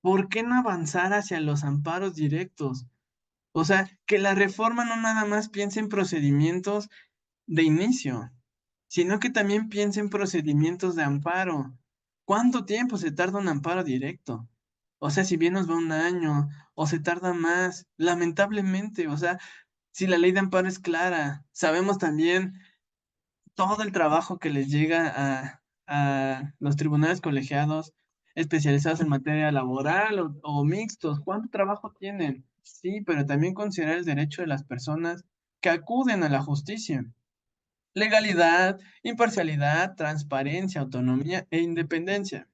¿por qué no avanzar hacia los amparos directos? O sea, que la reforma no nada más piense en procedimientos de inicio, sino que también piense en procedimientos de amparo. ¿Cuánto tiempo se tarda un amparo directo? O sea, si bien nos va un año o se tarda más, lamentablemente, o sea, si la ley de amparo es clara, sabemos también todo el trabajo que les llega a los tribunales colegiados especializados en materia laboral o mixtos. ¿Cuánto trabajo tienen? Sí, pero también considerar el derecho de las personas que acuden a la justicia. Legalidad, imparcialidad, transparencia, autonomía e independencia.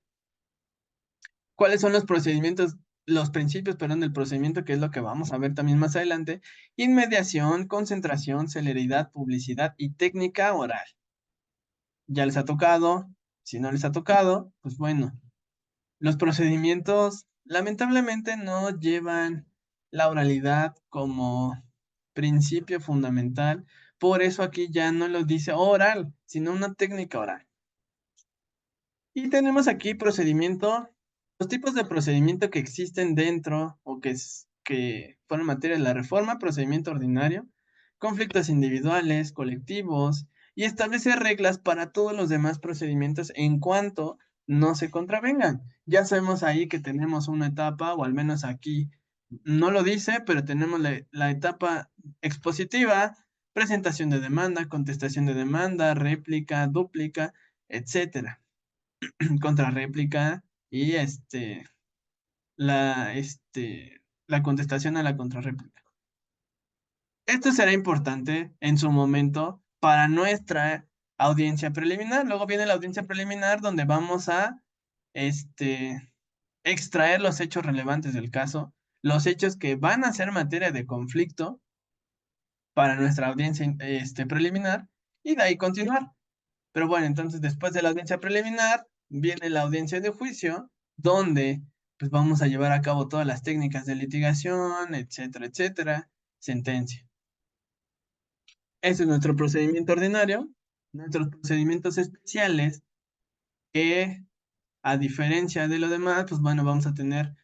¿Cuáles son los procedimientos, los principios, perdón, del procedimiento, que es lo que vamos a ver también más adelante? Inmediación, concentración, celeridad, publicidad y técnica oral. Ya les ha tocado, si no les ha tocado, pues bueno, los procedimientos lamentablemente no llevan la oralidad como principio fundamental, por eso aquí ya no lo dice oral, sino una técnica oral. Y tenemos aquí procedimiento, los tipos de procedimiento que existen dentro o que fueron materia de la reforma: procedimiento ordinario, conflictos individuales, colectivos, y establece reglas para todos los demás procedimientos en cuanto no se contravengan. Ya sabemos ahí que tenemos una etapa, o al menos aquí no lo dice, pero tenemos la etapa expositiva, presentación de demanda, contestación de demanda, réplica, dúplica, etcétera. Contrarréplica y la contestación a la contrarréplica. Esto será importante en su momento para nuestra audiencia preliminar. Luego viene la audiencia preliminar, donde vamos a extraer los hechos relevantes del caso, los hechos que van a ser materia de conflicto para nuestra audiencia preliminar, y de ahí continuar. Pero bueno, entonces después de la audiencia preliminar viene la audiencia de juicio, donde pues vamos a llevar a cabo todas las técnicas de litigación, etcétera, etcétera, sentencia. Ese es nuestro procedimiento ordinario. Nuestros procedimientos especiales, que a diferencia de lo demás, pues bueno, vamos a tener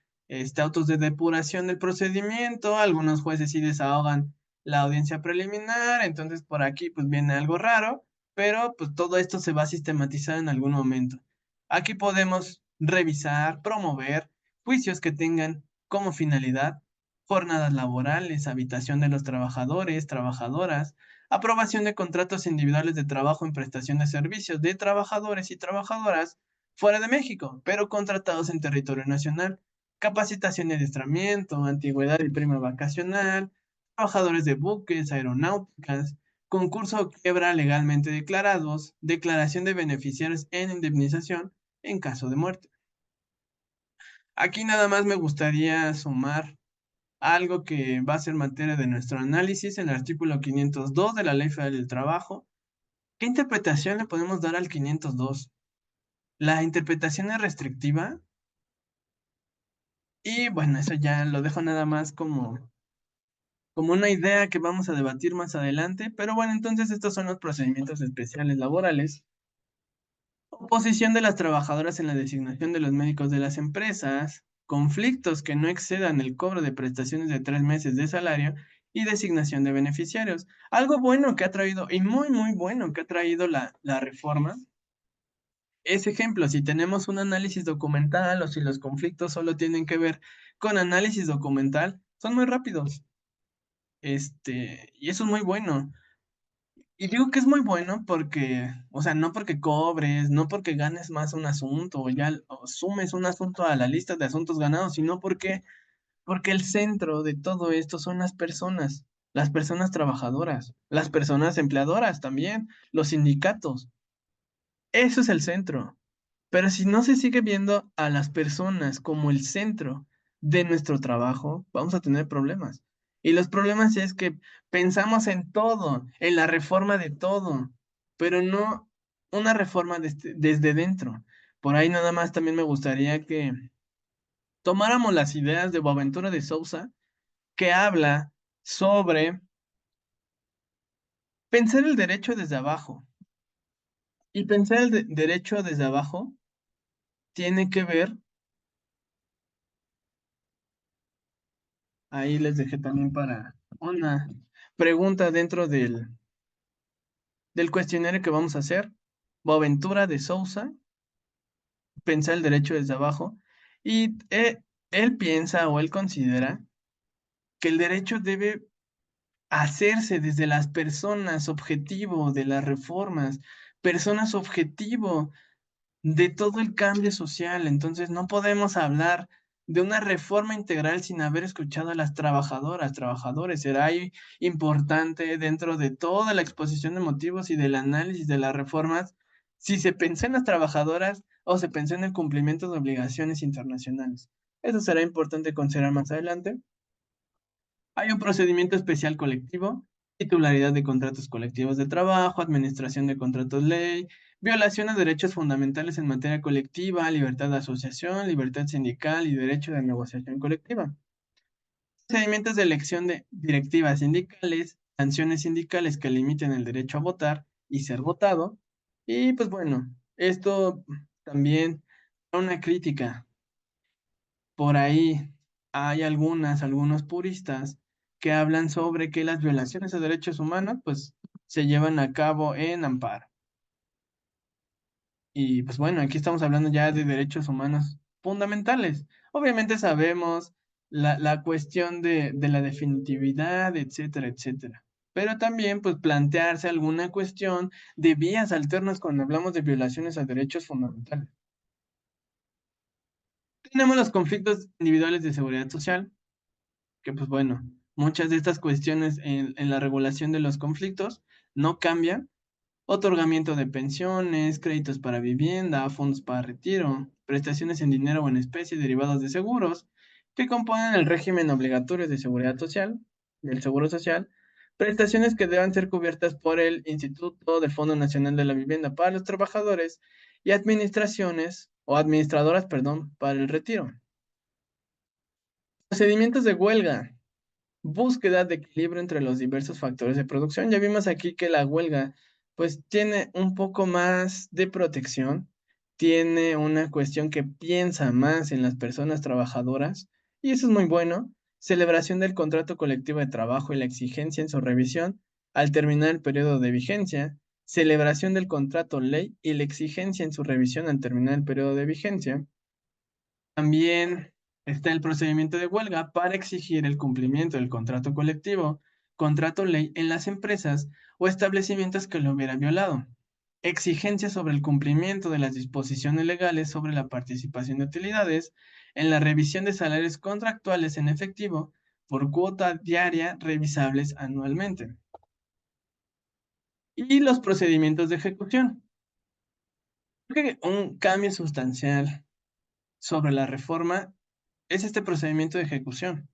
autos de depuración del procedimiento. Algunos jueces sí desahogan la audiencia preliminar, entonces por aquí pues viene algo raro, pero pues todo esto se va a sistematizar en algún momento. Aquí podemos revisar, promover juicios que tengan como finalidad jornadas laborales, habitación de los trabajadores, trabajadoras, aprobación de contratos individuales de trabajo en prestación de servicios de trabajadores y trabajadoras fuera de México, pero contratados en territorio nacional, capacitación y adiestramiento, antigüedad y prima vacacional, trabajadores de buques, aeronáuticas, concurso o quiebra legalmente declarados, declaración de beneficiarios en indemnización en caso de muerte. Aquí nada más me gustaría sumar algo que va a ser materia de nuestro análisis en el artículo 502 de la Ley Federal del Trabajo. ¿Qué interpretación le podemos dar al 502? ¿La interpretación es restrictiva? Y bueno, eso ya lo dejo nada más como una idea que vamos a debatir más adelante. Pero bueno, entonces estos son los procedimientos especiales laborales. Oposición de las trabajadoras en la designación de los médicos de las empresas. Conflictos que no excedan el cobro de prestaciones de 3 meses de salario y designación de beneficiarios. Algo bueno que ha traído, y muy, muy bueno que ha traído la reforma. Es ejemplo, si tenemos un análisis documental o si los conflictos solo tienen que ver con análisis documental, son muy rápidos. Y eso es muy bueno. Y digo que es muy bueno porque, o sea, no porque cobres, no porque ganes más un asunto o sumes un asunto a la lista de asuntos ganados, sino porque el centro de todo esto son las personas trabajadoras, las personas empleadoras también, los sindicatos. Eso es el centro. Pero si no se sigue viendo a las personas como el centro de nuestro trabajo, vamos a tener problemas. Y los problemas es que pensamos en todo, en la reforma de todo, pero no una reforma desde dentro. Por ahí nada más también me gustaría que tomáramos las ideas de Boaventura de Sousa, que habla sobre pensar el derecho desde abajo. Y pensar el derecho desde abajo tiene que ver, ahí les dejé también para una pregunta dentro del cuestionario que vamos a hacer. Boaventura de Sousa, pensar el derecho desde abajo, y él piensa o él considera que el derecho debe hacerse desde las personas objetivo de las reformas, personas objetivo de todo el cambio social. Entonces, no podemos hablar de una reforma integral sin haber escuchado a las trabajadoras, trabajadores. Será ahí importante dentro de toda la exposición de motivos y del análisis de las reformas, si se pensó en las trabajadoras o se pensó en el cumplimiento de obligaciones internacionales. Eso será importante considerar más adelante. Hay un procedimiento especial colectivo, titularidad de contratos colectivos de trabajo, administración de contratos ley, violación a derechos fundamentales en materia colectiva, libertad de asociación, libertad sindical y derecho de negociación colectiva. Procedimientos de elección de directivas sindicales, sanciones sindicales que limiten el derecho a votar y ser votado. Y pues bueno, esto también una crítica. Por ahí hay algunos puristas que hablan sobre que las violaciones a derechos humanos pues se llevan a cabo en amparo. Y pues bueno, aquí estamos hablando ya de derechos humanos fundamentales. Obviamente sabemos la cuestión de la definitividad, etcétera, etcétera. Pero también pues plantearse alguna cuestión de vías alternas cuando hablamos de violaciones a derechos fundamentales. Tenemos los conflictos individuales de seguridad social, que pues bueno, muchas de estas cuestiones en la regulación de los conflictos no cambian. Otorgamiento de pensiones, créditos para vivienda, fondos para retiro, prestaciones en dinero o en especie derivados de seguros, que componen el régimen obligatorio de seguridad social, del Seguro Social, prestaciones que deban ser cubiertas por el Instituto del Fondo Nacional de la Vivienda para los trabajadores y administraciones o administradoras, perdón, para el retiro. Procedimientos de huelga. búsqueda de equilibrio entre los diversos factores de producción. Ya vimos aquí que la huelga pues tiene un poco más de protección, tiene una cuestión que piensa más en las personas trabajadoras y eso es muy bueno. Celebración del contrato colectivo de trabajo y la exigencia en su revisión al terminar el periodo de vigencia. Celebración del contrato ley y la exigencia en su revisión al terminar el periodo de vigencia. También está el procedimiento de huelga para exigir el cumplimiento del contrato colectivo, contrato ley en las empresas o establecimientos que lo hubieran violado. Exigencia sobre el cumplimiento de las disposiciones legales sobre la participación de utilidades en la revisión de salarios contractuales en efectivo por cuota diaria revisables anualmente. Y los procedimientos de ejecución. Creo que un cambio sustancial sobre la reforma es este procedimiento de ejecución,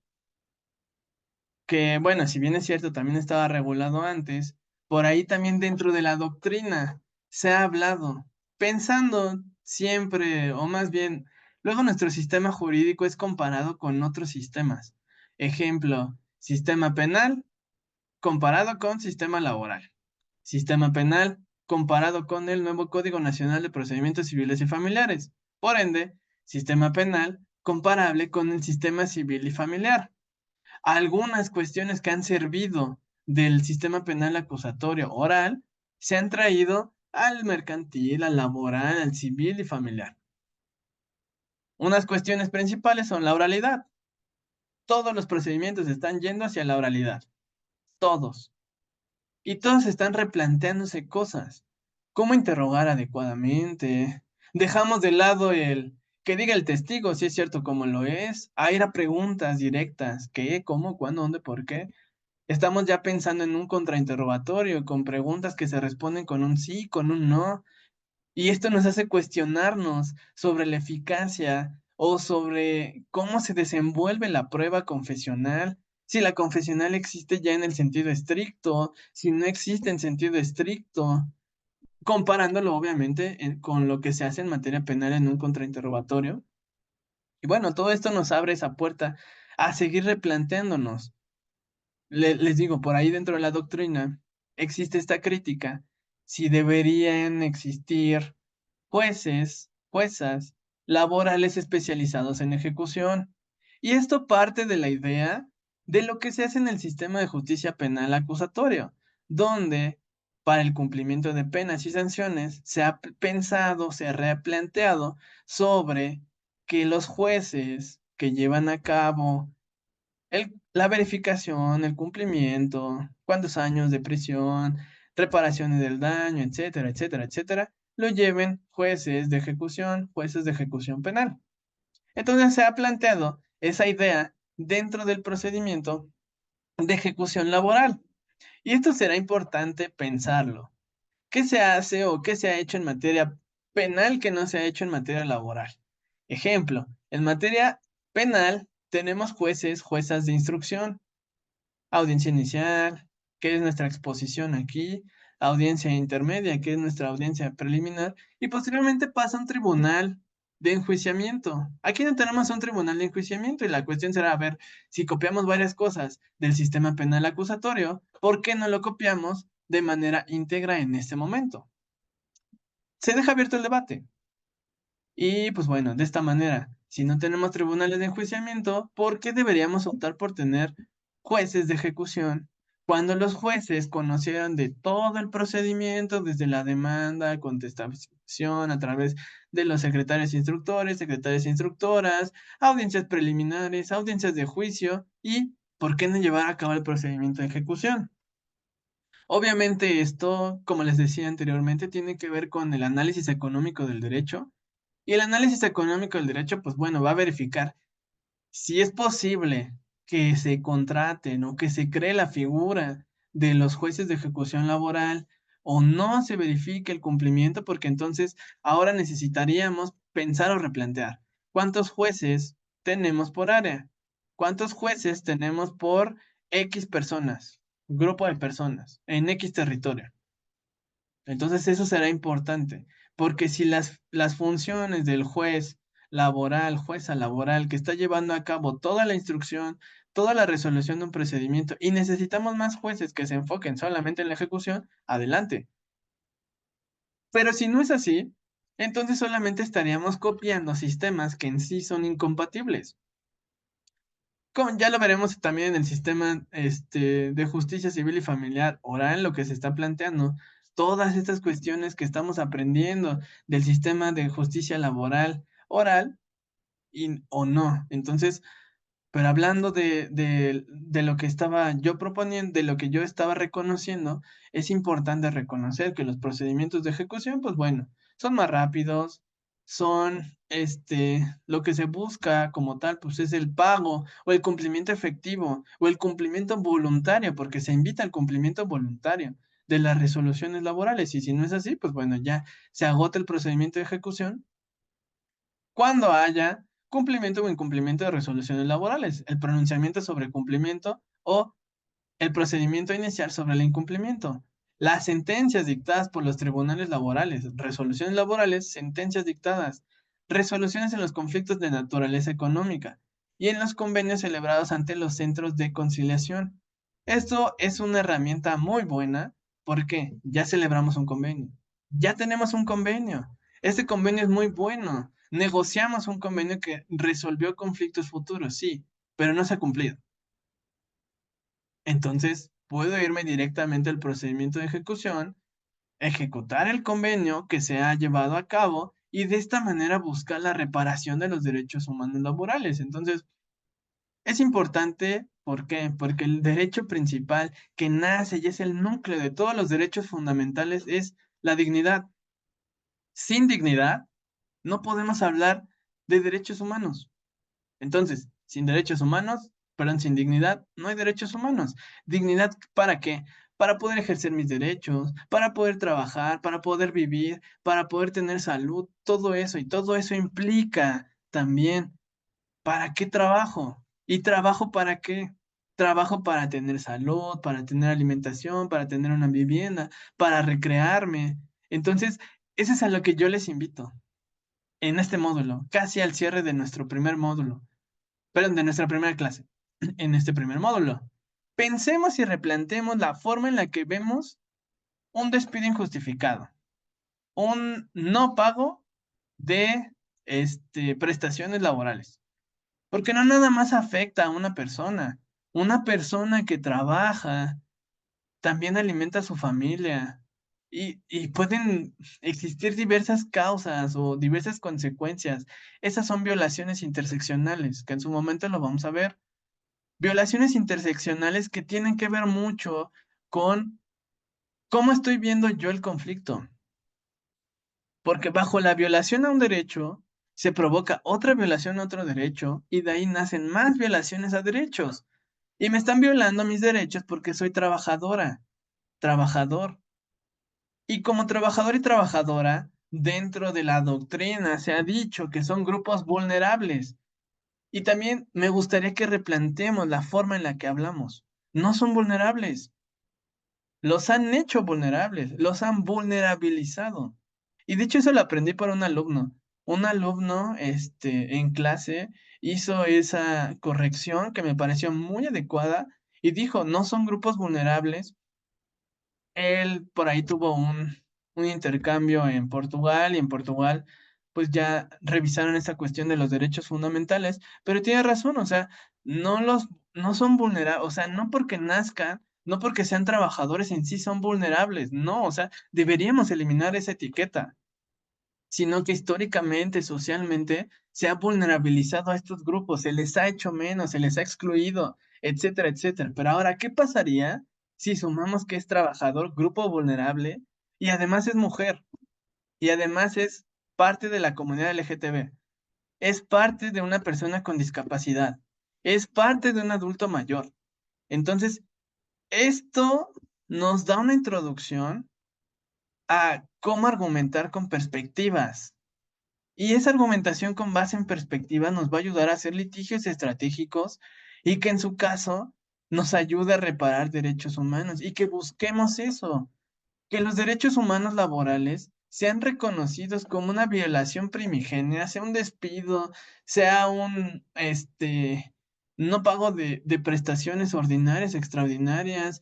que bueno, si bien es cierto, también estaba regulado antes, por ahí también dentro de la doctrina se ha hablado, pensando siempre, o más bien, luego nuestro sistema jurídico es comparado con otros sistemas. Ejemplo, sistema penal comparado con sistema laboral. Sistema penal comparado con el nuevo Código Nacional de Procedimientos Civiles y Familiares. Por ende, sistema penal comparable con el sistema civil y familiar. Algunas cuestiones que han servido del sistema penal acusatorio oral se han traído al mercantil, al laboral, al civil y familiar. Unas cuestiones principales son la oralidad. Todos los procedimientos están yendo hacia la oralidad. Todos. Y todos están replanteándose cosas. ¿Cómo interrogar adecuadamente? Dejamos de lado el que diga el testigo si es cierto como lo es, a ir a preguntas directas. ¿Qué? ¿Cómo? ¿Cuándo? ¿Dónde? ¿Por qué? Estamos ya pensando en un contrainterrogatorio con preguntas que se responden con un sí, con un no. Y esto nos hace cuestionarnos sobre la eficacia o sobre cómo se desenvuelve la prueba confesional, si la confesional existe ya en el sentido estricto, si no existe en sentido estricto, comparándolo obviamente con lo que se hace en materia penal en un contrainterrogatorio. Y bueno, todo esto nos abre esa puerta a seguir replanteándonos. Les digo, por ahí dentro de la doctrina existe esta crítica, si deberían existir jueces, juezas, laborales especializados en ejecución. Y esto parte de la idea de lo que se hace en el sistema de justicia penal acusatorio, donde para el cumplimiento de penas y sanciones se ha pensado, se ha replanteado sobre que los jueces que llevan a cabo la verificación, el cumplimiento, cuántos años de prisión, reparaciones del daño, etcétera, etcétera, etcétera, lo lleven jueces de ejecución penal. Entonces se ha planteado esa idea dentro del procedimiento de ejecución laboral. Y esto será importante pensarlo. ¿Qué se hace o qué se ha hecho en materia penal que no se ha hecho en materia laboral? Ejemplo, en materia penal tenemos jueces, juezas de instrucción, audiencia inicial, que es nuestra exposición aquí, audiencia intermedia, que es nuestra audiencia preliminar, y posteriormente pasa a un tribunal de enjuiciamiento. Aquí no tenemos un tribunal de enjuiciamiento y la cuestión será, a ver, si copiamos varias cosas del sistema penal acusatorio, ¿por qué no lo copiamos de manera íntegra en este momento? Se deja abierto el debate. Y pues bueno, de esta manera, si no tenemos tribunales de enjuiciamiento, ¿por qué deberíamos optar por tener jueces de ejecución cuando los jueces conocieran de todo el procedimiento, desde la demanda, contestación, a través de los secretarios instructores, secretarias instructoras, audiencias preliminares, audiencias de juicio y por qué no llevar a cabo el procedimiento de ejecución? Obviamente esto, como les decía anteriormente, tiene que ver con el análisis económico del derecho y el análisis económico del derecho, pues bueno, va a verificar si es posible que se contraten o que se cree la figura de los jueces de ejecución laboral o no se verifique el cumplimiento, porque entonces ahora necesitaríamos pensar o replantear cuántos jueces tenemos por área, cuántos jueces tenemos por X personas, grupo de personas, en X territorio. Entonces eso será importante, porque si las funciones del juez laboral, jueza laboral, que está llevando a cabo toda la instrucción, toda la resolución de un procedimiento y necesitamos más jueces que se enfoquen solamente en la ejecución, adelante. Pero si no es así, entonces solamente estaríamos copiando sistemas que en sí son incompatibles. Ya lo veremos también en el sistema de justicia civil y familiar oral, lo que se está planteando. Todas estas cuestiones que estamos aprendiendo del sistema de justicia laboral oral o no. Entonces, pero hablando de lo que estaba yo proponiendo, de lo que yo estaba reconociendo, es importante reconocer que los procedimientos de ejecución, pues bueno, son más rápidos, son, lo que se busca como tal, pues es el pago o el cumplimiento efectivo o el cumplimiento voluntario, porque se invita al cumplimiento voluntario de las resoluciones laborales. Y si no es así, pues bueno, ya se agota el procedimiento de ejecución cuando haya cumplimiento o incumplimiento de resoluciones laborales, el pronunciamiento sobre cumplimiento o el procedimiento inicial sobre el incumplimiento. Las sentencias dictadas por los tribunales laborales, resoluciones laborales, sentencias dictadas, resoluciones en los conflictos de naturaleza económica y en los convenios celebrados ante los centros de conciliación. Esto es una herramienta muy buena porque ya celebramos un convenio, ya tenemos un convenio. Este convenio es muy bueno. Negociamos un convenio que resolvió conflictos futuros, sí, pero no se ha cumplido. Entonces, puedo irme directamente al procedimiento de ejecución, ejecutar el convenio que se ha llevado a cabo y de esta manera buscar la reparación de los derechos humanos laborales. Entonces, es importante, ¿por qué? Porque el derecho principal que nace y es el núcleo de todos los derechos fundamentales es la dignidad. Sin dignidad, no podemos hablar de derechos humanos. Entonces, sin derechos humanos, perdón, sin dignidad, no hay derechos humanos. ¿Dignidad para qué? Para poder ejercer mis derechos, para poder trabajar, para poder vivir, para poder tener salud, todo eso. Y todo eso implica también, ¿para qué trabajo? ¿Y trabajo para qué? Trabajo para tener salud, para tener alimentación, para tener una vivienda, para recrearme. Entonces, eso es a lo que yo les invito en este módulo, casi al cierre de nuestro primer módulo, perdón, de nuestra primera clase, en este primer módulo. Pensemos y replanteemos la forma en la que vemos un despido injustificado, un no pago de prestaciones laborales, porque no nada más afecta a una persona que trabaja también alimenta a su familia y pueden existir diversas causas o diversas consecuencias. Esas son violaciones interseccionales, que en su momento lo vamos a ver. Violaciones interseccionales que tienen que ver mucho con cómo estoy viendo yo el conflicto. Porque bajo la violación a un derecho se provoca otra violación a otro derecho y de ahí nacen más violaciones a derechos. Y me están violando mis derechos porque soy trabajadora, trabajador. Y como trabajador y trabajadora, dentro de la doctrina se ha dicho que son grupos vulnerables. Y también me gustaría que replanteemos la forma en la que hablamos. No son vulnerables. Los han hecho vulnerables, los han vulnerabilizado. Y de hecho eso lo aprendí por un alumno. Un alumno, en clase hizo esa corrección que me pareció muy adecuada y dijo, no son grupos vulnerables. Él por ahí tuvo un intercambio en Portugal y en Portugal pues ya revisaron esa cuestión de los derechos fundamentales, pero tiene razón, o sea, no son vulnerables, o sea, no porque nazcan, no porque sean trabajadores en sí son vulnerables, no, o sea, deberíamos eliminar esa etiqueta, sino que históricamente, socialmente, se ha vulnerabilizado a estos grupos, se les ha hecho menos, se les ha excluido, etcétera, etcétera. Pero ahora, ¿qué pasaría si sumamos que es trabajador, grupo vulnerable, y además es mujer, y además es parte de la comunidad LGTB, es parte de una persona con discapacidad, es parte de un adulto mayor? Entonces, esto nos da una introducción a cómo argumentar con perspectivas. Y esa argumentación con base en perspectiva nos va a ayudar a hacer litigios estratégicos y que en su caso nos ayude a reparar derechos humanos y que busquemos eso, que los derechos humanos laborales sean reconocidos como una violación primigenia, sea un despido, sea no pago de prestaciones ordinarias, extraordinarias,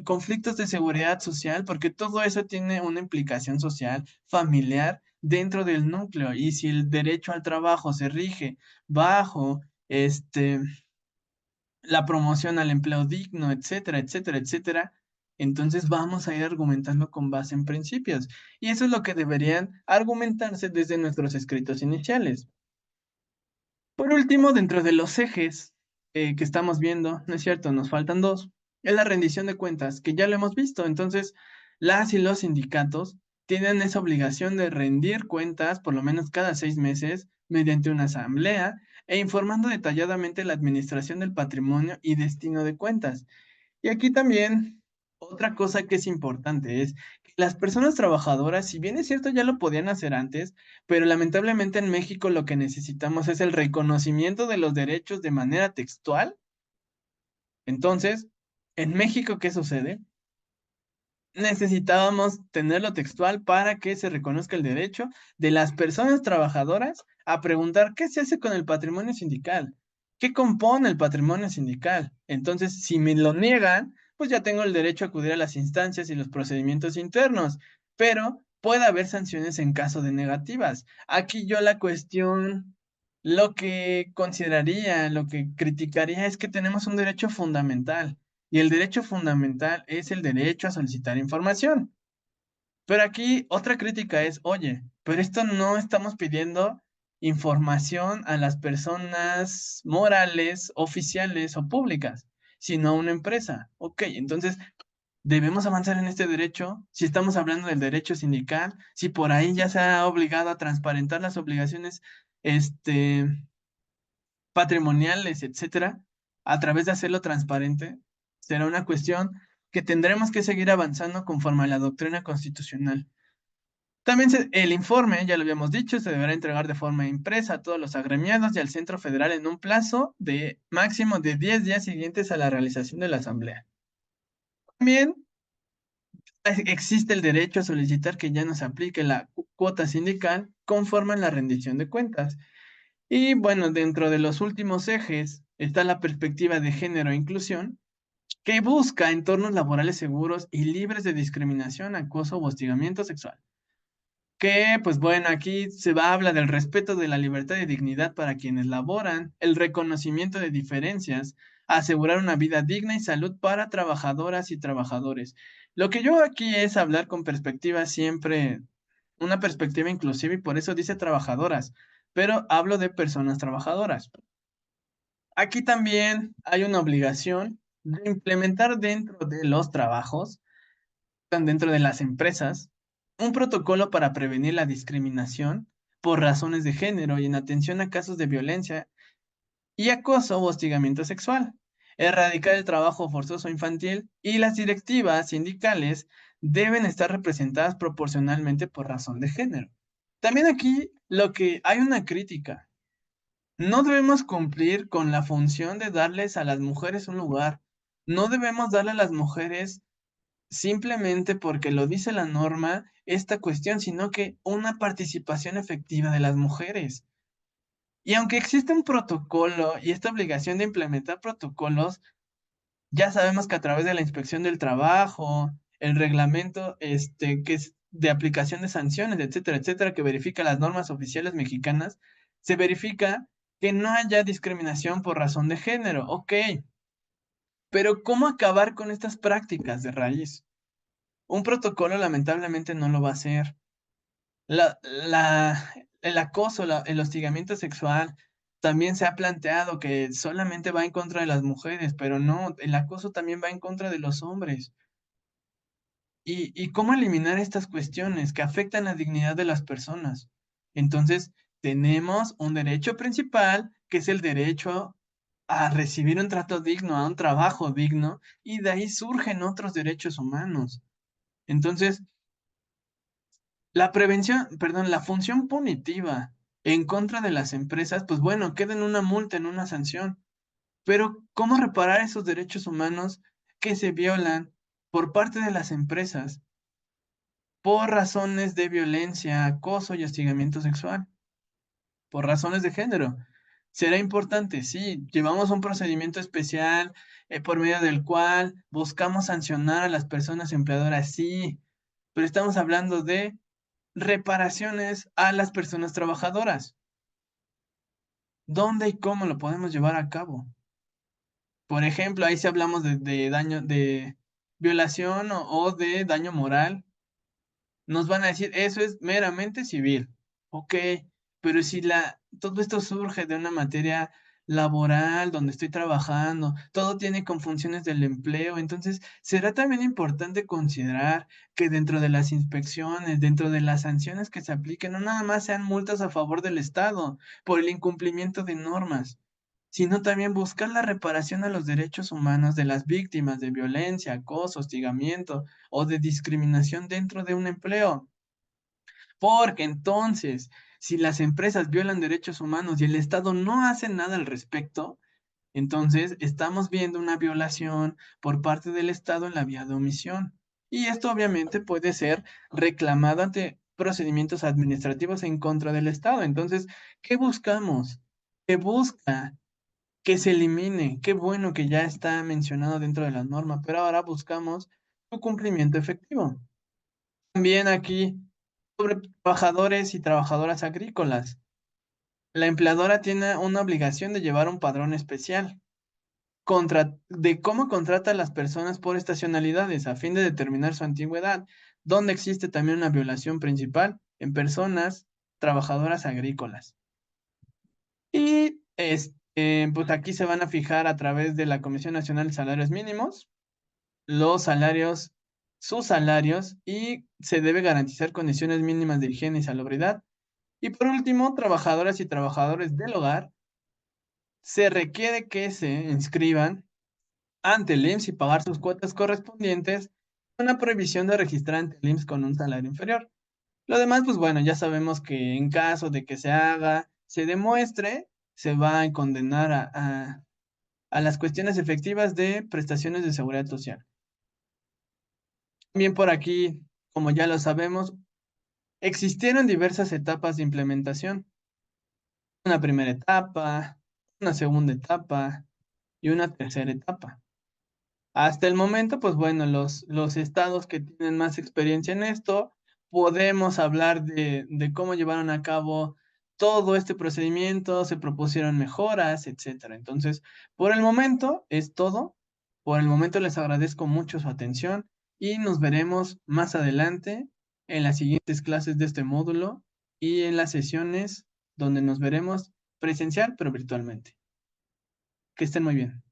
conflictos de seguridad social, porque todo eso tiene una implicación social, familiar, dentro del núcleo. Y si el derecho al trabajo se rige bajo la promoción al empleo digno, etcétera, etcétera, etcétera, entonces vamos a ir argumentando con base en principios. Y eso es lo que deberían argumentarse desde nuestros escritos iniciales. Por último, dentro de los ejes que estamos viendo, no es cierto, nos faltan dos, es la rendición de cuentas, que ya lo hemos visto. Entonces, las y los sindicatos tienen esa obligación de rendir cuentas por lo menos cada 6 meses mediante una asamblea e informando detalladamente la administración del patrimonio y destino de cuentas. Y aquí también otra cosa que es importante es que las personas trabajadoras, si bien es cierto ya lo podían hacer antes, pero lamentablemente en México lo que necesitamos es el reconocimiento de los derechos de manera textual. Entonces, en México, ¿qué sucede? Necesitábamos tenerlo textual para que se reconozca el derecho de las personas trabajadoras a preguntar qué se hace con el patrimonio sindical, qué compone el patrimonio sindical. Entonces, si me lo niegan, pues ya tengo el derecho a acudir a las instancias y los procedimientos internos, pero puede haber sanciones en caso de negativas. Aquí yo la cuestión, lo que consideraría, lo que criticaría es que tenemos un derecho fundamental. Y el derecho fundamental es el derecho a solicitar información. Pero aquí otra crítica es, oye, pero esto no estamos pidiendo información a las personas morales, oficiales o públicas, sino a una empresa. Ok, entonces debemos avanzar en este derecho. Si estamos hablando del derecho sindical, si por ahí ya se ha obligado a transparentar las obligaciones, patrimoniales, etcétera, a través de hacerlo transparente, será una cuestión que tendremos que seguir avanzando conforme a la doctrina constitucional. También el informe, ya lo habíamos dicho, se deberá entregar de forma impresa a todos los agremiados y al Centro Federal en un plazo de máximo de 10 días siguientes a la realización de la asamblea. También existe el derecho a solicitar que ya no se aplique la cuota sindical conforme a la rendición de cuentas. Y bueno, dentro de los últimos ejes está la perspectiva de género e inclusión, que busca entornos laborales seguros y libres de discriminación, acoso o hostigamiento sexual. Que, pues bueno, aquí habla del respeto de la libertad y dignidad para quienes laboran, el reconocimiento de diferencias, asegurar una vida digna y salud para trabajadoras y trabajadores. Lo que yo aquí es hablar con perspectiva siempre, una perspectiva inclusiva y por eso dice trabajadoras, pero hablo de personas trabajadoras. Aquí también hay una obligación de implementar dentro de los trabajos, dentro de las empresas, un protocolo para prevenir la discriminación por razones de género y en atención a casos de violencia y acoso o hostigamiento sexual, erradicar el trabajo forzoso infantil y las directivas sindicales deben estar representadas proporcionalmente por razón de género. También aquí lo que hay una crítica. No debemos cumplir con la función de darles a las mujeres un lugar. No debemos darle a las mujeres simplemente porque lo dice la norma esta cuestión, sino que una participación efectiva de las mujeres. Y aunque existe un protocolo y esta obligación de implementar protocolos, ya sabemos que a través de la inspección del trabajo, el reglamento que es de aplicación de sanciones, etcétera, etcétera, que verifica las normas oficiales mexicanas, se verifica que no haya discriminación por razón de género. Ok, pero ¿cómo acabar con estas prácticas de raíz? Un protocolo lamentablemente no lo va a hacer. El acoso, el hostigamiento sexual, también se ha planteado que solamente va en contra de las mujeres, pero no, el acoso también va en contra de los hombres. ¿Y cómo eliminar estas cuestiones que afectan la dignidad de las personas? Entonces, tenemos un derecho principal, que es el derecho a recibir un trato digno, a un trabajo digno, y de ahí surgen otros derechos humanos. Entonces, la prevención, perdón, la función punitiva en contra de las empresas, pues bueno, queda en una multa, en una sanción. Pero, ¿cómo reparar esos derechos humanos que se violan por parte de las empresas por razones de violencia, acoso y hostigamiento sexual? Por razones de género. ¿Será importante? Sí, llevamos un procedimiento especial por medio del cual buscamos sancionar a las personas empleadoras, sí, pero estamos hablando de reparaciones a las personas trabajadoras. ¿Dónde y cómo lo podemos llevar a cabo? Por ejemplo, ahí sí hablamos de daño, de violación o de daño moral. Nos van a decir, eso es meramente civil. Ok, pero si todo esto surge de una materia laboral donde estoy trabajando, todo tiene con funciones del empleo, entonces será también importante considerar que dentro de las inspecciones, dentro de las sanciones que se apliquen, no nada más sean multas a favor del Estado por el incumplimiento de normas, sino también buscar la reparación a los derechos humanos de las víctimas de violencia, acoso, hostigamiento o de discriminación dentro de un empleo. Porque entonces, si las empresas violan derechos humanos y el Estado no hace nada al respecto, entonces estamos viendo una violación por parte del Estado en la vía de omisión. Y esto obviamente puede ser reclamado ante procedimientos administrativos en contra del Estado. Entonces, ¿qué buscamos? ¿Qué busca? Que se elimine. Qué bueno que ya está mencionado dentro de la norma, pero ahora buscamos su cumplimiento efectivo. También aquí sobre trabajadores y trabajadoras agrícolas. La empleadora tiene una obligación de llevar un padrón especial de cómo contrata a las personas por estacionalidades a fin de determinar su antigüedad, donde existe también una violación principal en personas trabajadoras agrícolas. Y pues aquí se van a fijar a través de la Comisión Nacional de Salarios Mínimos los salarios, sus salarios, y se debe garantizar condiciones mínimas de higiene y salubridad. Y por último, trabajadoras y trabajadores del hogar, se requiere que se inscriban ante el IMSS y pagar sus cuotas correspondientes, con la prohibición de registrar ante el IMSS con un salario inferior. Lo demás, pues bueno, ya sabemos que en caso de que se haga, se demuestre, se va a condenar a las cuestiones efectivas de prestaciones de seguridad social. También por aquí, como ya lo sabemos, existieron diversas etapas de implementación. Una primera etapa, una segunda etapa y una tercera etapa. Hasta el momento, pues bueno, los estados que tienen más experiencia en esto, podemos hablar de cómo llevaron a cabo todo este procedimiento, se propusieron mejoras, etcétera. Entonces, por el momento es todo. Por el momento les agradezco mucho su atención y nos veremos más adelante en las siguientes clases de este módulo y en las sesiones donde nos veremos presencial, pero virtualmente. Que estén muy bien.